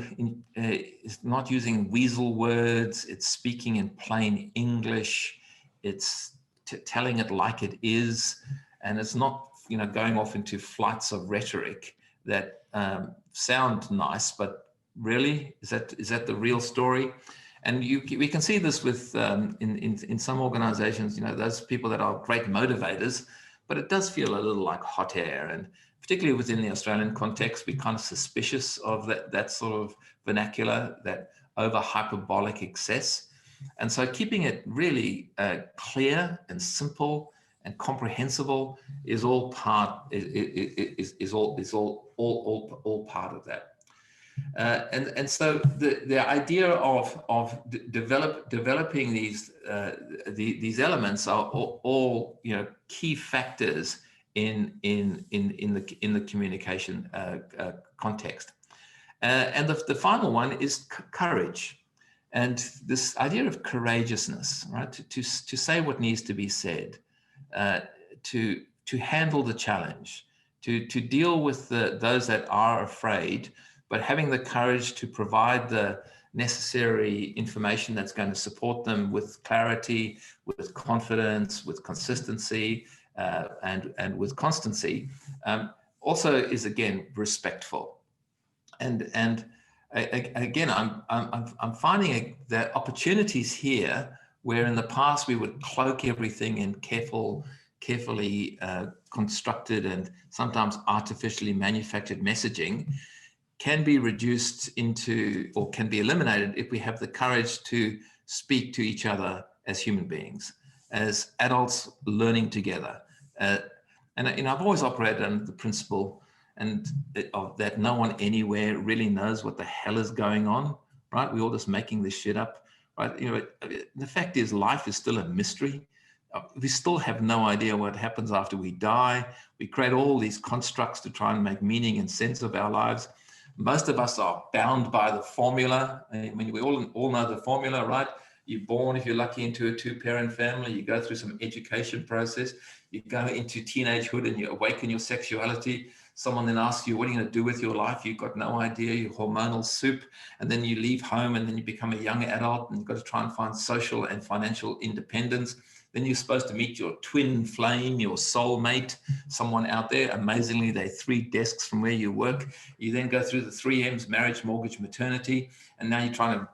is not using weasel words. It's speaking in plain English. It's telling it like it is, and it's not going off into flights of rhetoric that sound nice, but really is that the real story? And we can see this with in some organizations, those people that are great motivators, but it does feel a little like hot air. And particularly within the Australian context, we're kind of suspicious of that sort of vernacular, that over hyperbolic excess. And so keeping it really clear and simple and comprehensible is all part all part of that. And so the idea of developing these elements are all key factors in the communication context. And the final one is courage, and this idea of courageousness, right? To say what needs to be said, to handle the challenge, to deal with those that are afraid, but having the courage to provide the necessary information that's going to support them with clarity, with confidence, with consistency, and with constancy, also is again respectful. And again, I'm finding that opportunities here where in the past we would cloak everything in carefully constructed and sometimes artificially manufactured messaging can be reduced into, or can be eliminated if we have the courage to speak to each other as human beings, as adults learning together. And I've always operated under the principle that no one anywhere really knows what the hell is going on, right? We're all just making this shit up, right? The fact is life is still a mystery. We still have no idea what happens after we die. We create all these constructs to try and make meaning and sense of our lives. Most of us are bound by the formula. I mean, we all know the formula, right? You're born, if you're lucky, into a two-parent family. You go through some education process. You go into teenagehood and you awaken your sexuality. Someone then asks you, what are you going to do with your life? You've got no idea, you're hormonal soup. And then you leave home and then you become a young adult and you've got to try and find social and financial independence. Then you're supposed to meet your twin flame, your soulmate, someone out there. Amazingly, they're 3 desks from where you work. You then go through the 3 M's, marriage, mortgage, maternity. And now you're trying to,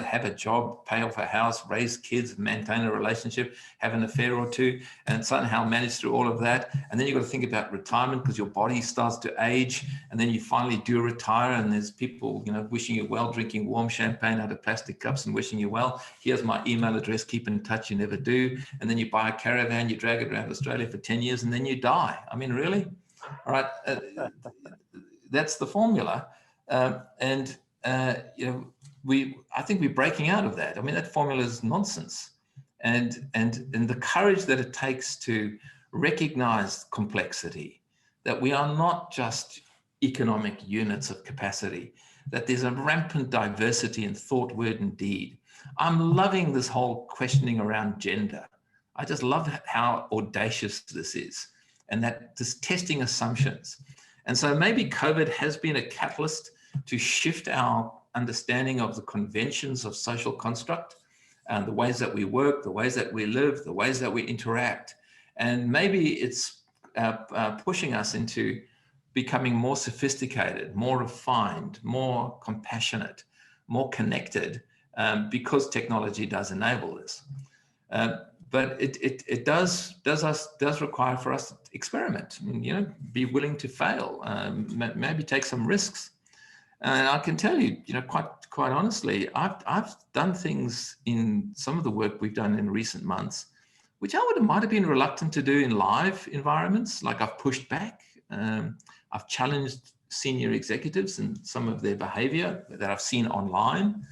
have a job, pay off a house, raise kids, maintain a relationship, have an affair or two, and somehow manage through all of that. And then you've got to think about retirement because your body starts to age. And then you finally do retire. And there's people, wishing you well, drinking warm champagne out of plastic cups and wishing you well. Here's my email address, keep in touch, you never do. And then you buy a caravan, you drag it around Australia for 10 years, and then you die. I mean, really? All right. That's the formula. I think we're breaking out of that. I mean, that formula is nonsense. And the courage that it takes to recognize complexity, that we are not just economic units of capacity, that there's a rampant diversity in thought, word, and deed, I'm loving this whole questioning around gender. I just love how audacious this is, and that just testing assumptions. And so maybe COVID has been a catalyst to shift our understanding of the conventions of social construct, and the ways that we work, the ways that we live, the ways that we interact. And maybe it's pushing us into becoming more sophisticated, more refined, more compassionate, more connected, because technology does enable this. But it does require for us to experiment, and, you know, be willing to fail, maybe take some risks. And I can tell you, you know, quite honestly, I've done things in some of the work we've done in recent months, which I might have been reluctant to do in live environments. Like, I've pushed back, I've challenged senior executives and some of their behavior that I've seen online.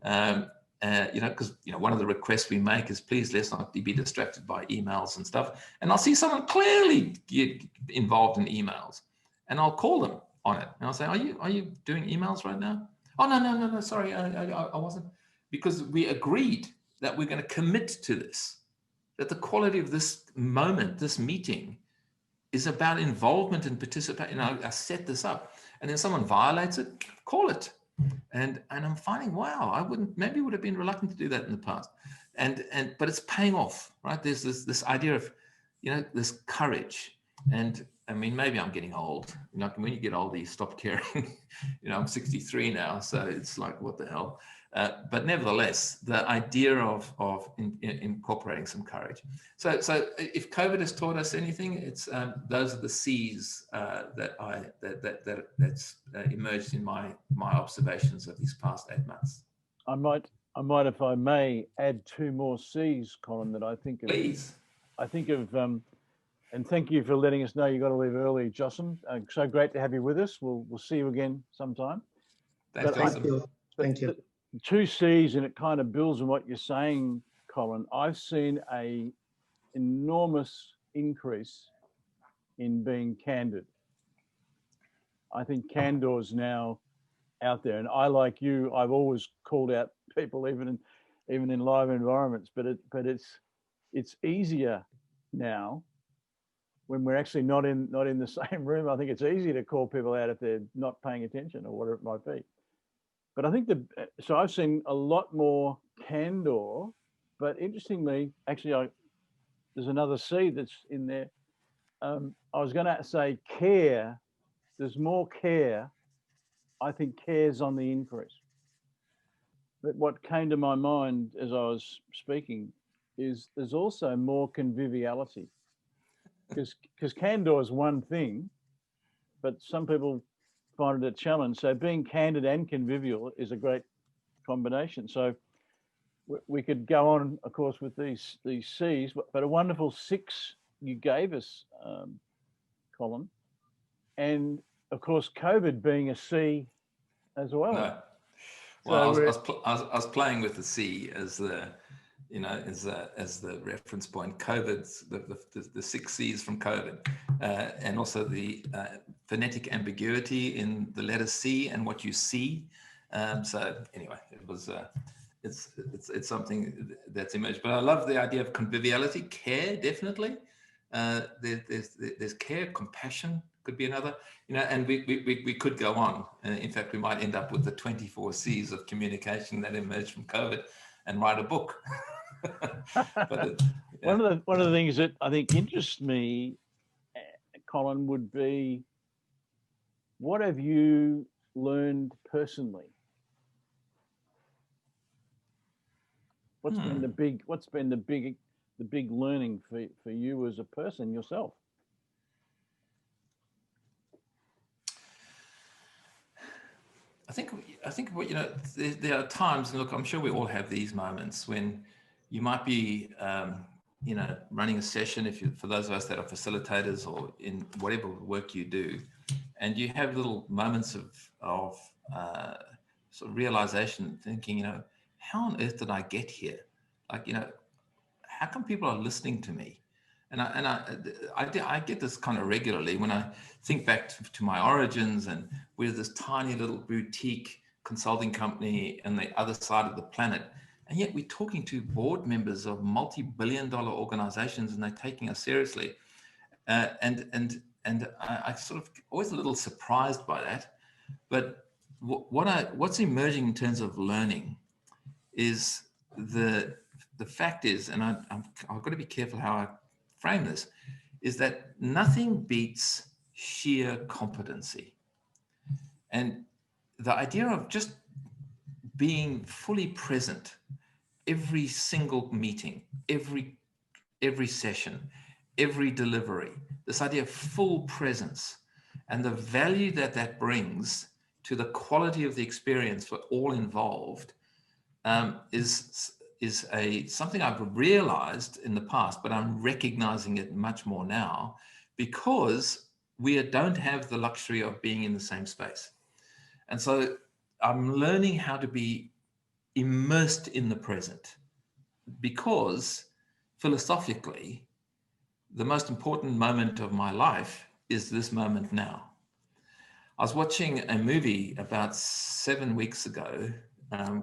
You know, because, you know, one of the requests we make is, please let's not be distracted by emails and stuff. And I'll see someone clearly get involved in emails, and I'll call them on it, and I'll say, are you doing emails right now? Oh, no, sorry, I wasn't. Because we agreed that we're going to commit to this, that the quality of this moment, this meeting, is about involvement and participation. You know, I set this up, and then someone violates it, call it. And I'm finding, wow, I maybe would have been reluctant to do that in the past. But it's paying off, right? There's this idea of, you know, this courage. And I mean, maybe I'm getting old. You know, when you get older, you stop caring. You know, I'm 63 now, so it's like, what the hell? But nevertheless, the idea of incorporating some courage. So if COVID has taught us anything, it's those are the C's that's emerged in my observations of these past 8 months. I might, if I may, add 2 more C's, Colin, that I think of. Please. I think of, and thank you for letting us know you got to leave early, Jocelyn. So great to have you with us. We'll see you again sometime. Thank you. Thank you. 2 C's, and it kind of builds on what you're saying, Colin. I've seen a enormous increase in being candid. I think candor is now out there, and I, like you, I've always called out people, even in live environments. But it's easier now when we're actually not in the same room. I think it's easier to call people out if they're not paying attention or whatever it might be. But I think so I've seen a lot more candor, but interestingly, actually, there's another C that's in there. I was going to say care. There's more care. I think care's on the increase. But what came to my mind as I was speaking is there's also more conviviality, because candor is one thing, but some people find it a challenge. So being candid and convivial is a great combination. So we could go on, of course, with these C's, but a wonderful 6 you gave us, Colin, and of course COVID being a C as well. No. Well, so I was playing with the C as the, you know, as the reference point. COVID's the 6 C's from COVID, and also the phonetic ambiguity in the letter C and what you see. So anyway, it was it's something that's emerged. But I love the idea of conviviality, care, definitely. There's care, compassion could be another, you know, and we could go on. In fact, we might end up with the 24 C's of communication that emerged from COVID and write a book. But yeah. One of the things that I think interests me, Colin, would be, what have you learned personally? What's been the big learning for you as a person yourself? I think what, you know, there are times, and look, I'm sure we all have these moments when you might be, you know, running a session, for those of us that are facilitators or in whatever work you do, and you have little moments of sort of realization, thinking, you know, how on earth did I get here? Like, you know, how come people are listening to me? And I get this kind of regularly when I think back to my origins, and we're this tiny little boutique consulting company on the other side of the planet. And yet we're talking to board members of multi-billion-dollar organizations, and they're taking us seriously. And I sort of always a little surprised by that. But what's emerging in terms of learning is the fact is, and I've got to be careful how I frame this, is that nothing beats sheer competency. And the idea of just being fully present every single meeting, every session, every delivery, this idea of full presence and the value that that brings to the quality of the experience for all involved is something I've realized in the past, but I'm recognizing it much more now because we don't have the luxury of being in the same space. And so I'm learning how to be immersed in the present, because philosophically, the most important moment of my life is this moment now. I was watching a movie about 7 weeks ago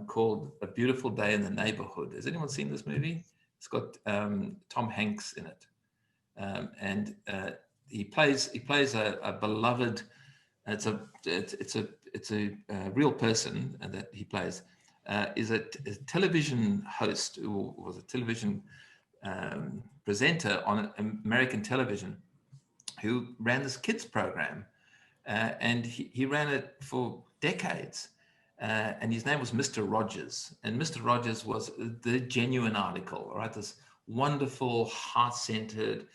called A Beautiful Day in the Neighborhood. Has anyone seen this movie? It's got Tom Hanks in it. And he plays a beloved, it's a real person that he plays, is a television host, or was a television presenter on American television, who ran this kids program, and he ran it for decades, and his name was Mr. Rogers, and Mr. Rogers was the genuine article, right? This wonderful, heart-centered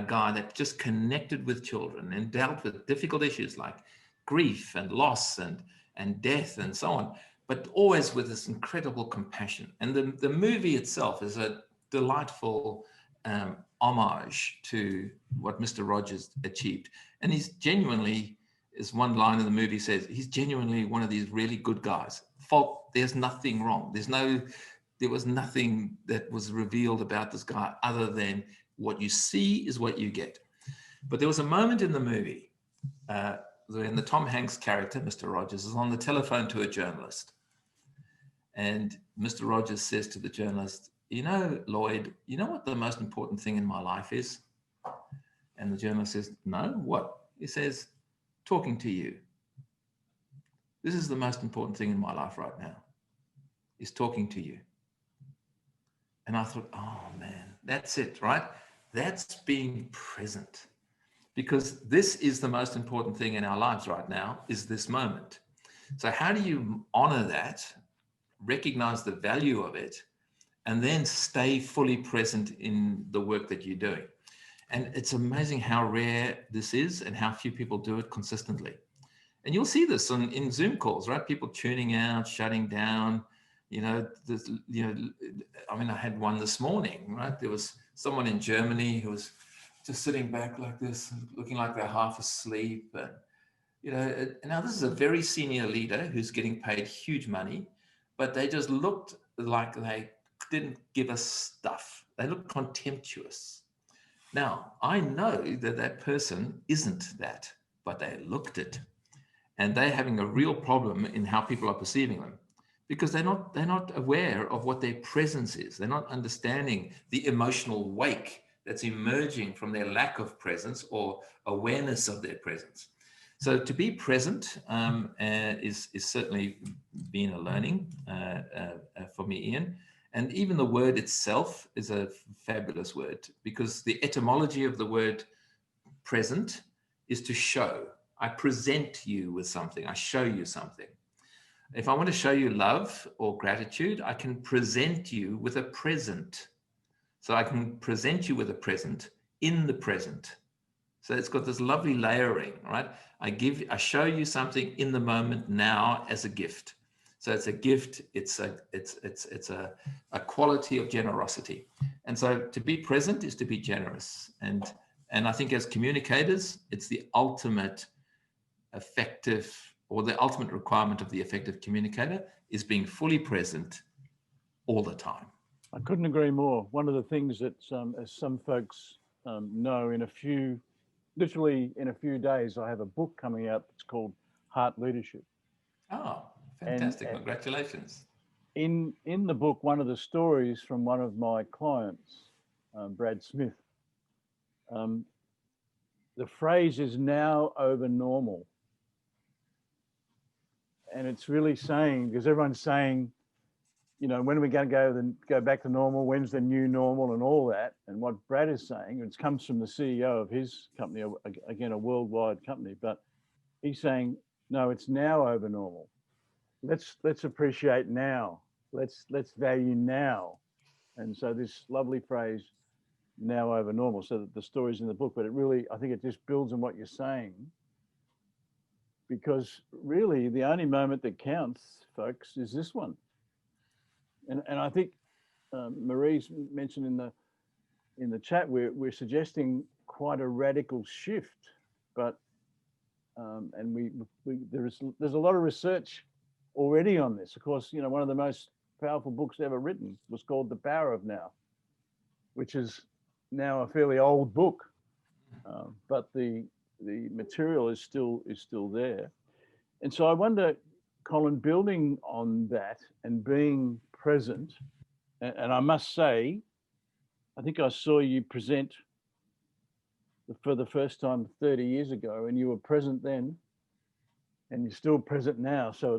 guy that just connected with children and dealt with difficult issues like grief and loss and death and so on, but always with this incredible compassion. And the movie itself is a delightful homage to what Mr. Rogers achieved. And he's genuinely, as one line in the movie says, he's genuinely one of these really good guys. There's nothing wrong. There was nothing that was revealed about this guy other than what you see is what you get. But there was a moment in the movie when the Tom Hanks character, Mr. Rogers, is on the telephone to a journalist. And Mr. Rogers says to the journalist, "You know, Lloyd, you know what the most important thing in my life is?" And the journalist says, "No, what?" He says, "Talking to you. This is the most important thing in my life right now, is talking to you." And I thought, oh man, that's it, right? That's being present. Because this is the most important thing in our lives right now, is this moment. So how do you honor that, recognize the value of it, and then stay fully present in the work that you're doing? And it's amazing how rare this is and how few people do it consistently. And you'll see this in Zoom calls, right? People tuning out, shutting down. I had one this morning, right? There was someone in Germany who was just sitting back like this, looking like they're half asleep. And, now this is a very senior leader who's getting paid huge money, but they just looked like they didn't give us stuff. They looked contemptuous. Now, I know that person isn't that, but they looked it. And they're having a real problem in how people are perceiving them, because they're not aware of what their presence is. They're not understanding the emotional wake that's emerging from their lack of presence or awareness of their presence. So to be present is certainly been a learning for me, Ian. And even the word itself is a fabulous word, because the etymology of the word present is to show. I present you with something. I show you something. If I want to show you love or gratitude, I can present you with a present. So I can present you with a present in the present. So it's got this lovely layering, right? I show you something in the moment now as a gift. So it's a gift. It's a quality of generosity. And so to be present is to be generous. And I think as communicators, it's the ultimate effective, or the ultimate requirement of the effective communicator is being fully present all the time. I couldn't agree more. One of the things that, as some folks know, literally in a few days, I have a book coming out that's called Heart Leadership. Oh, fantastic. Congratulations. in the book, one of the stories from one of my clients, Brad Smith, the phrase is now over normal. And it's really saying, because everyone's saying, you know, when are we going to go back to normal? When's the new normal and all that? And what Brad is saying, it comes from the CEO of his company, again, a worldwide company, but he's saying, no, it's now over normal. Let's appreciate now. Let's value now. And so this lovely phrase, now over normal, so that the story's in the book, but it really, I think it just builds on what you're saying, because really the only moment that counts, folks, is this one. And I think Marie's mentioned in the chat, we're suggesting quite a radical shift, but and there's a lot of research already on this. Of course, you know, one of the most powerful books ever written was called The Power of Now, which is now a fairly old book, but the material is still there. And so I wonder, Colin, building on that and being present, and I must say, I think I saw you present for the first time 30 years ago, and you were present then, and you're still present now. So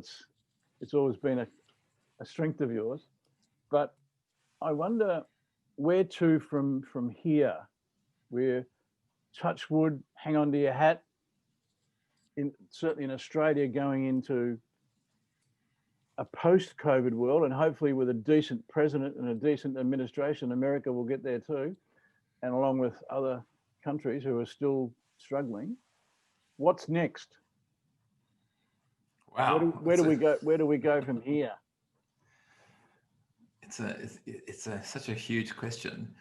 it's always been a strength of yours. But I wonder where to from here. We're, touch wood, hang on to your hat, certainly in Australia, going into a post-COVID world, and hopefully with a decent president and a decent administration, America will get there too, and along with other countries who are still struggling. What's next? Wow. Where do we go? Where do we go from here? It's such a huge question.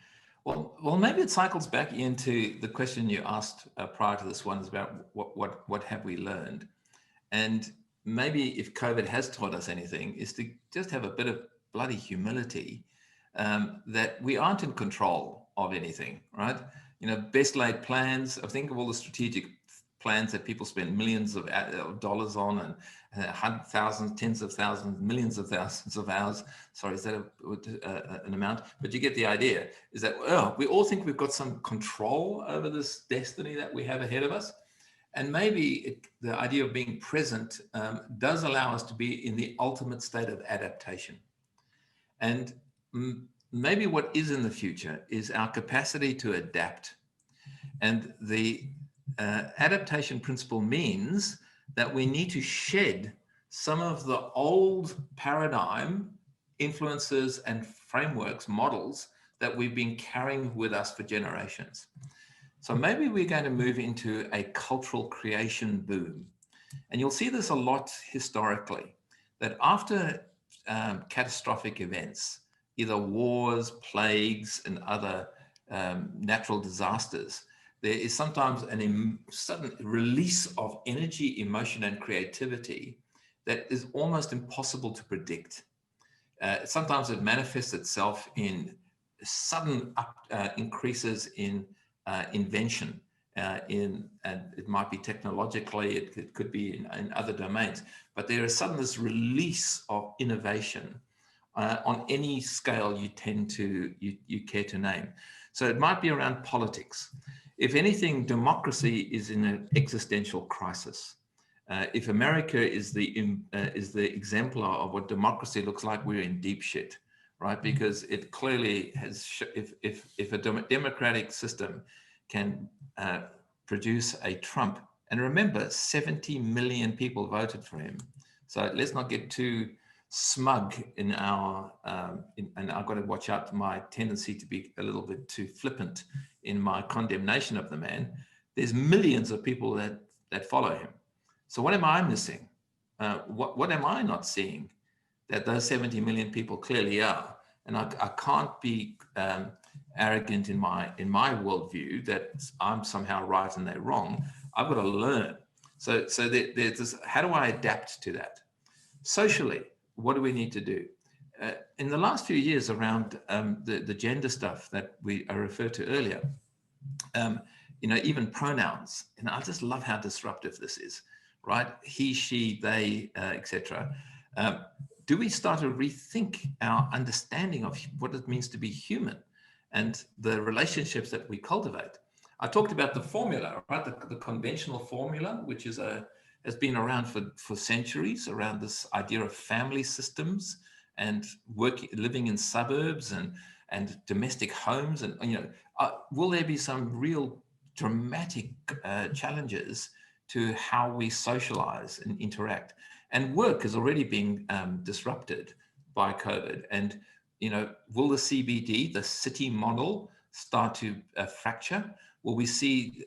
Well, maybe it cycles back into the question you asked prior to this one, is about what have we learned, and maybe if COVID has taught us anything, is to just have a bit of bloody humility, that we aren't in control of anything, right? You know, best laid plans. I think of all the strategic plans that people spend millions of dollars on, and thousands, tens of thousands, millions of thousands of hours. Sorry, is that an amount? But you get the idea, is that, we all think we've got some control over this destiny that we have ahead of us. And maybe the idea of being present does allow us to be in the ultimate state of adaptation. And maybe what is in the future is our capacity to adapt. And the adaptation principle means that we need to shed some of the old paradigm influences and frameworks, models that we've been carrying with us for generations. So maybe we're going to move into a cultural creation boom. And you'll see this a lot historically, that after catastrophic events, either wars, plagues, and other natural disasters, there is sometimes a sudden release of energy, emotion, and creativity that is almost impossible to predict. Sometimes it manifests itself in sudden increases in invention, and it might be technologically, it could be in other domains, but there is suddenly this release of innovation on any scale you care to name. So it might be around politics. If anything, democracy is in an existential crisis. If America is the exemplar of what democracy looks like, we're in deep shit, right? Because it clearly has, if a democratic system can produce a Trump, and remember, 70 million people voted for him. So let's not get too smug in our, and I've got to watch out for my tendency to be a little bit too flippant in my condemnation of the man. There's millions of people that follow him. So what am I missing? What am I not seeing that those 70 million people clearly are? And I can't be arrogant in my worldview that I'm somehow right and they're wrong. I've got to learn. So there's this, how do I adapt to that? Socially, what do we need to do? In the last few years around the gender stuff that I referred to earlier, even pronouns, and I just love how disruptive this is, right? He, she, they, etc. do we start to rethink our understanding of what it means to be human and the relationships that we cultivate? I talked about the formula, right? The conventional formula, which is has been around for centuries, around this idea of family systems and living in suburbs and domestic homes. And will there be some real dramatic challenges to how we socialize and interact? And work is already being disrupted by COVID. And will the CBD, the city model, start to fracture? Will we see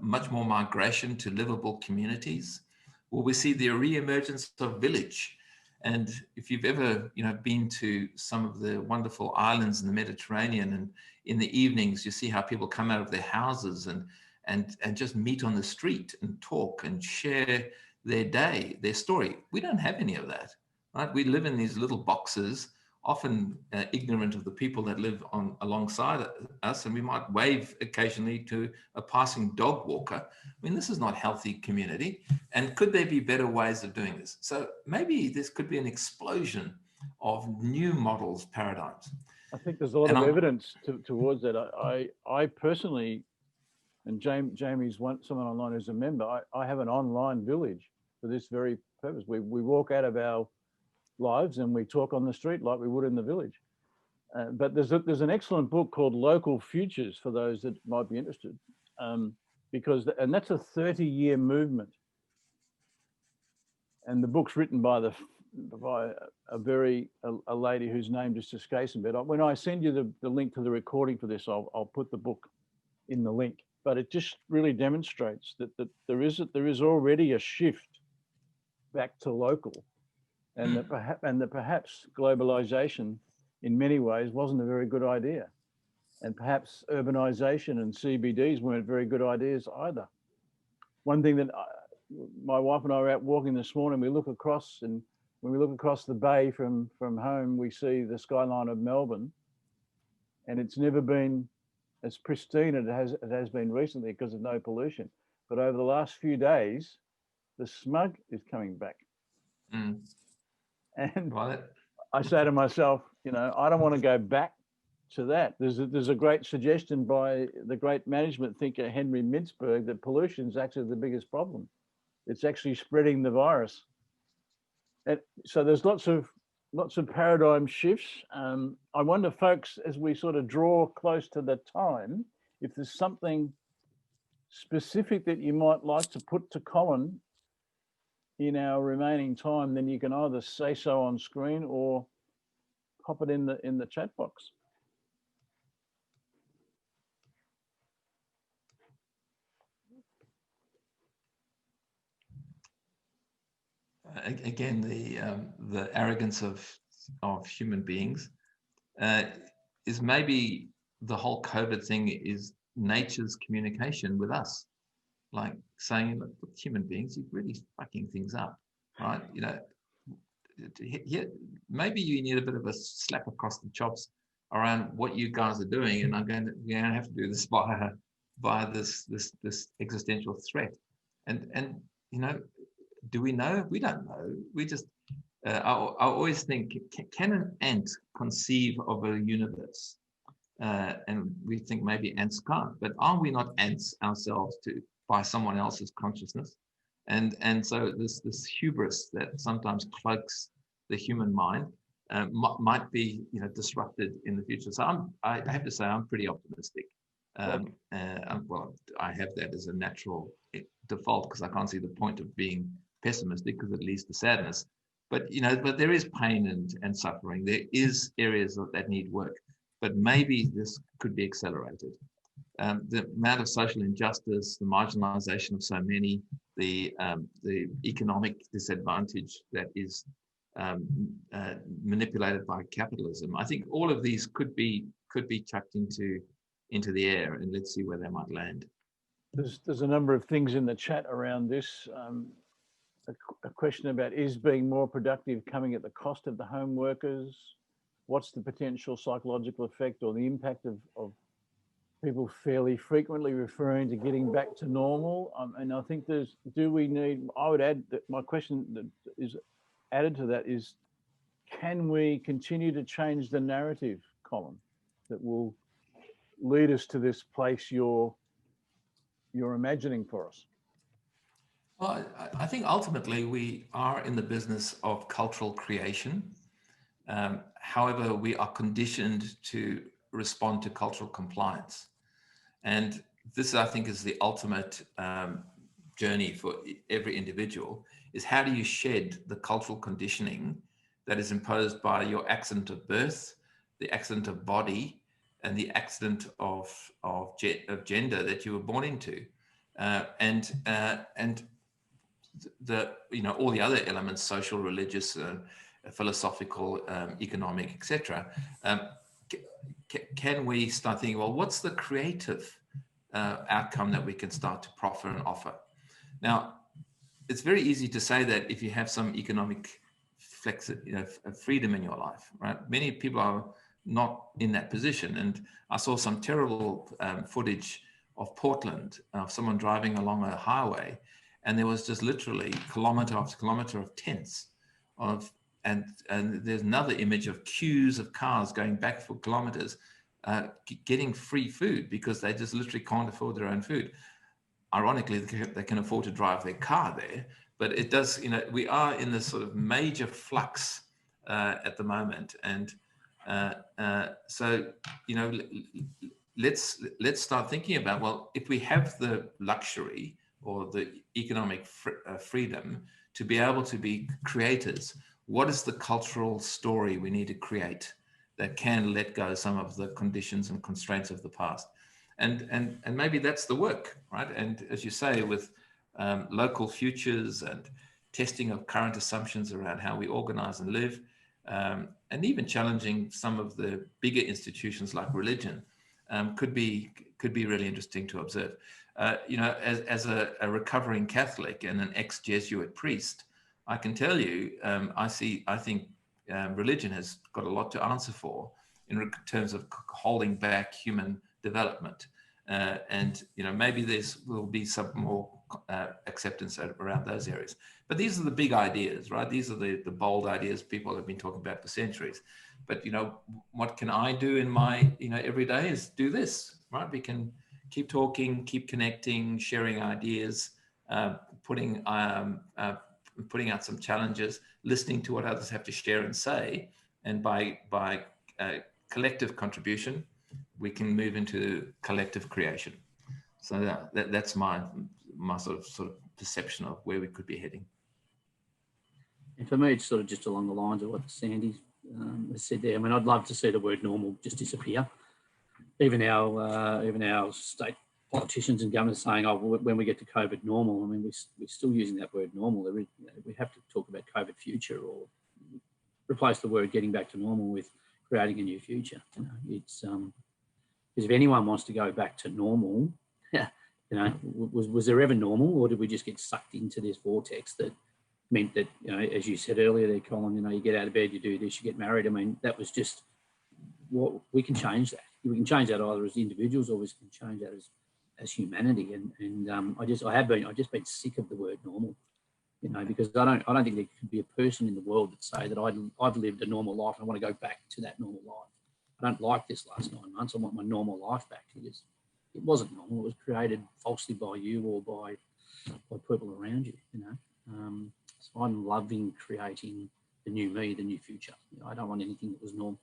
much more migration to livable communities? Will we see the re-emergence of village? And if you've ever been to some of the wonderful islands in the Mediterranean, and in the evenings you see how people come out of their houses and just meet on the street and talk and share their day, their story. We don't have any of that, right? We live in these little boxes, often ignorant of the people that live alongside us, and we might wave occasionally to a passing dog walker. I mean, this is not healthy community. And could there be better ways of doing this? So maybe this could be an explosion of new models, paradigms. I think there's a lot of evidence towards that. I personally, and Jamie's someone online who's a member, I have an online village for this very purpose. We walk out of our lives and we talk on the street like we would in the village. But there's an excellent book called Local Futures for those that might be interested, because that's a 30-year movement. And the book's written by a lady whose name just escapes me. But when I send you the link to the recording for this, I'll put the book in the link. But it just really demonstrates that there is already a shift back to local. And that perhaps globalization in many ways wasn't a very good idea. And perhaps urbanization and CBDs weren't very good ideas either. One thing that my wife and I were out walking this morning, we look across, and when we look across the bay from home, we see the skyline of Melbourne, and it's never been as pristine as it has been recently because of no pollution. But over the last few days, the smog is coming back. Mm. And I say to myself, I don't want to go back to that. There's a great suggestion by the great management thinker Henry Mintzberg that pollution is actually the biggest problem. It's actually spreading the virus. And so there's lots of paradigm shifts. I wonder, folks, as we sort of draw close to the time, if there's something specific that you might like to put to Colin in our remaining time, then you can either say so on screen or pop it in the chat box. Again, the arrogance of human beings is maybe the whole COVID thing is nature's communication with us. Like saying, look, human beings, you're really fucking things up, right? Maybe you need a bit of a slap across the chops around what you guys are doing, and we're going to have to do this by this existential threat. And do we know? We don't know. We just. I always think, can an ant conceive of a universe? And we think maybe ants can't, but are we not ants ourselves by someone else's consciousness? And so this hubris that sometimes cloaks the human mind might be disrupted in the future. So I have to say I'm pretty optimistic. Well, I have that as a natural default because I can't see the point of being pessimistic because it leads to sadness. But but there is pain and suffering. There is areas that need work, but maybe this could be accelerated. The amount of social injustice, the marginalization of so many, the economic disadvantage that is manipulated by capitalism. I think all of these could be chucked into the air, and let's see where they might land. There's a number of things in the chat around this. A question about, is being more productive coming at the cost of the home workers? What's the potential psychological effect or the impact of people fairly frequently referring to getting back to normal? And I think I would add that my question that is added to that is, can we continue to change the narrative, Colin, that will lead us to this place you're imagining for us? Well, I think ultimately we are in the business of cultural creation. However, we are conditioned to respond to cultural compliance. And this, I think, is the ultimate journey for every individual, is how do you shed the cultural conditioning that is imposed by your accident of birth, the accident of body, and the accident of gender that you were born into, and the all the other elements, social, religious, philosophical, economic, etc. Can we start thinking, well, what's the creative outcome that we can start to proffer and offer? Now, it's very easy to say that if you have some economic freedom in your life, right? Many people are not in that position. And I saw some terrible footage of Portland, of someone driving along a highway, and there was just literally kilometer after kilometer of tents and there's another image of queues of cars going back for kilometers, getting free food because they just literally can't afford their own food. Ironically, they can afford to drive their car there, but it does, we are in this sort of major flux at the moment. And so, let's start thinking about, well, if we have the luxury or the economic freedom to be able to be creators, what is the cultural story we need to create that can let go some of the conditions and constraints of the past? And maybe that's the work, right? And as you say, with local futures and testing of current assumptions around how we organize and live, and even challenging some of the bigger institutions like religion, could be really interesting to observe. As a recovering Catholic and an ex-Jesuit priest, I can tell you, I think religion has got a lot to answer for in terms of holding back human development. And maybe will be some more acceptance around those areas. But these are the big ideas, right? These are the bold ideas people have been talking about for centuries. But what can I do in my every day is do this, right? We can keep talking, keep connecting, sharing ideas, putting out some challenges, listening to what others have to share and say, and by collective contribution, we can move into collective creation. So that's my sort of perception of where we could be heading. And for me, it's sort of just along the lines of what Sandy has said there. I mean, I'd love to see the word normal just disappear. Even our state politicians and governors saying, "Oh, when we get to COVID normal," I mean, we're still using that word normal. We have to talk about COVID future, or replace the word getting back to normal with creating a new future. It's because if anyone wants to go back to normal, was there ever normal, or did we just get sucked into this vortex that meant that, as you said earlier there, Colin, you get out of bed, you do this, you get married. I mean, that was just what we can change that. We can change that either as individuals or we can change that as humanity. And I've just been sick of the word normal, because I don't think there could be a person in the world that say that I've lived a normal life and I want to go back to that normal life. I don't like this last 9 months. I want my normal life back, because it wasn't normal. It was created falsely by you or by people around you, So I'm loving creating the new me, the new future. I don't want anything that was normal,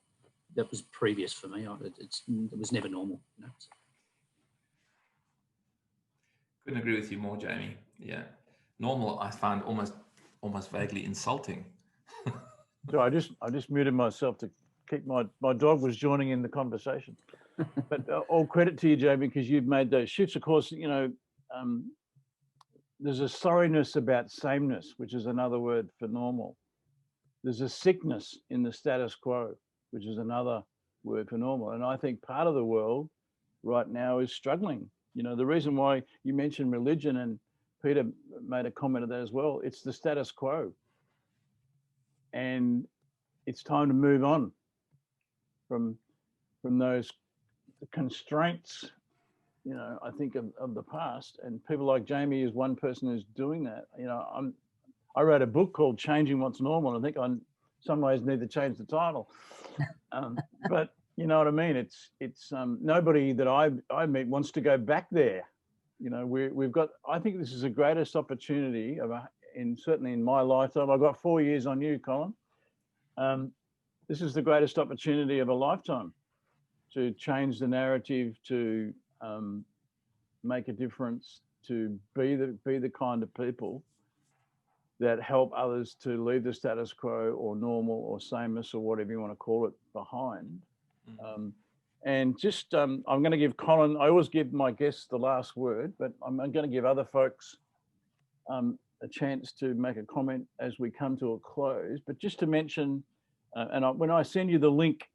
that was previous for me. It was never normal. Couldn't agree with you more, Jamie. Yeah, normal I find almost vaguely insulting. So I just muted myself to keep my dog was joining in the conversation. But all credit to you, Jamie, because you've made those shifts. Of course, there's a sorriness about sameness, which is another word for normal. There's a sickness in the status quo, which is another word for normal. And I think part of the world right now is struggling. The reason why you mentioned religion, and Peter made a comment of that as well, it's the status quo. And it's time to move on from those constraints, I think of the past. And people like Jamie is one person who's doing that. I wrote a book called Changing What's Normal. I think I some ways need to change the title. But you know what I mean? It's nobody that I meet wants to go back there. You know, we've got, I think this is the greatest opportunity certainly in my lifetime. I've got 4 years on you, Colin. This is the greatest opportunity of a lifetime to change the narrative, to make a difference, to be the kind of people that help others to leave the status quo or normal or sameness or whatever you want to call it behind. And just, I'm going to give Colin, I always give my guests the last word, but I'm going to give other folks a chance to make a comment as we come to a close. But just to mention, when I send you the link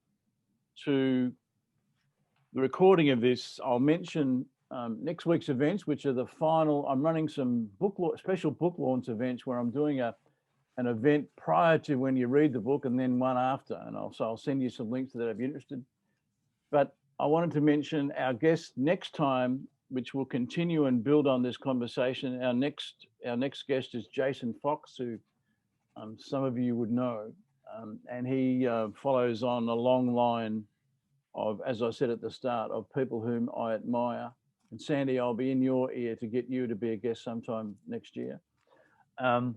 to the recording of this, I'll mention next week's events, which are the final. I'm running some special book launch events where I'm doing an event prior to when you read the book and then one after. And I'll send you some links to that if you're interested. But I wanted to mention our guest next time, which will continue and build on this conversation. Our next guest is Jason Fox, who some of you would know, and he follows on a long line of, as I said at the start, of people whom I admire. And Sandy, I'll be in your ear to get you to be a guest sometime next year. It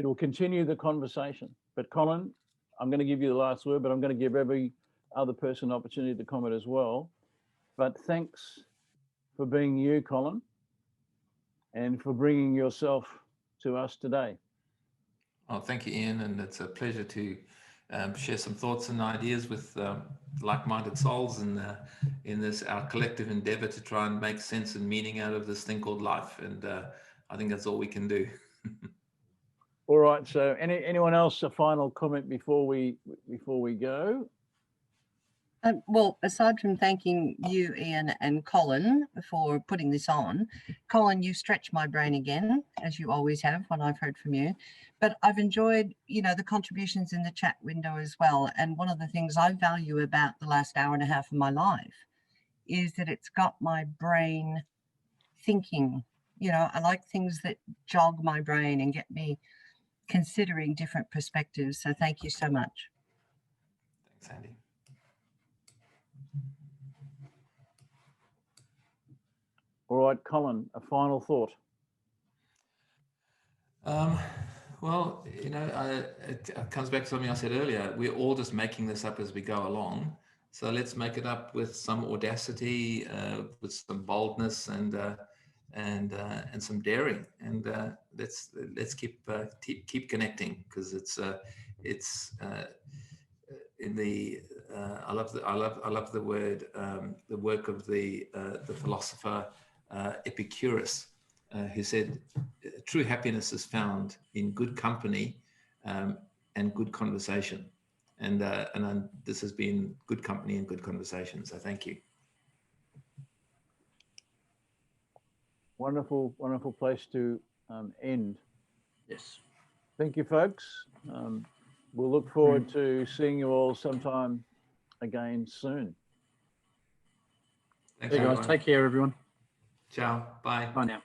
will continue the conversation. But Colin, I'm going to give you the last word, but I'm going to give every other person an opportunity to comment as well. But thanks for being you, Colin, and for bringing yourself to us today. Oh, thank you, Ian, and it's a pleasure to share some thoughts and ideas with like-minded souls in this our collective endeavor to try and make sense and meaning out of this thing called life. And I think that's all we can do. All right. So, anyone else a final comment before we go? Well, aside from thanking you, Ian and Colin, for putting this on, Colin, you stretched my brain again, as you always have when I've heard from you. But I've enjoyed, the contributions in the chat window as well. And one of the things I value about the last hour and a half of my life is that it's got my brain thinking. I like things that jog my brain and get me considering different perspectives. So thank you so much. Thanks, Andy. All right, Colin, a final thought. Well, it comes back to something I said earlier. We're all just making this up as we go along. So let's make it up with some audacity, with some boldness, and some daring. And let's keep connecting, because it's in the I love the word, the work of the philosopher Epicurus, who said true happiness is found in good company and good conversation, and this has been good company and good conversation. So thank you. Wonderful, wonderful place to end. Yes. Thank you, folks. We'll look forward to seeing you all sometime again soon. Thanks, Hey guys, take care, everyone. Ciao. Bye. Bye now.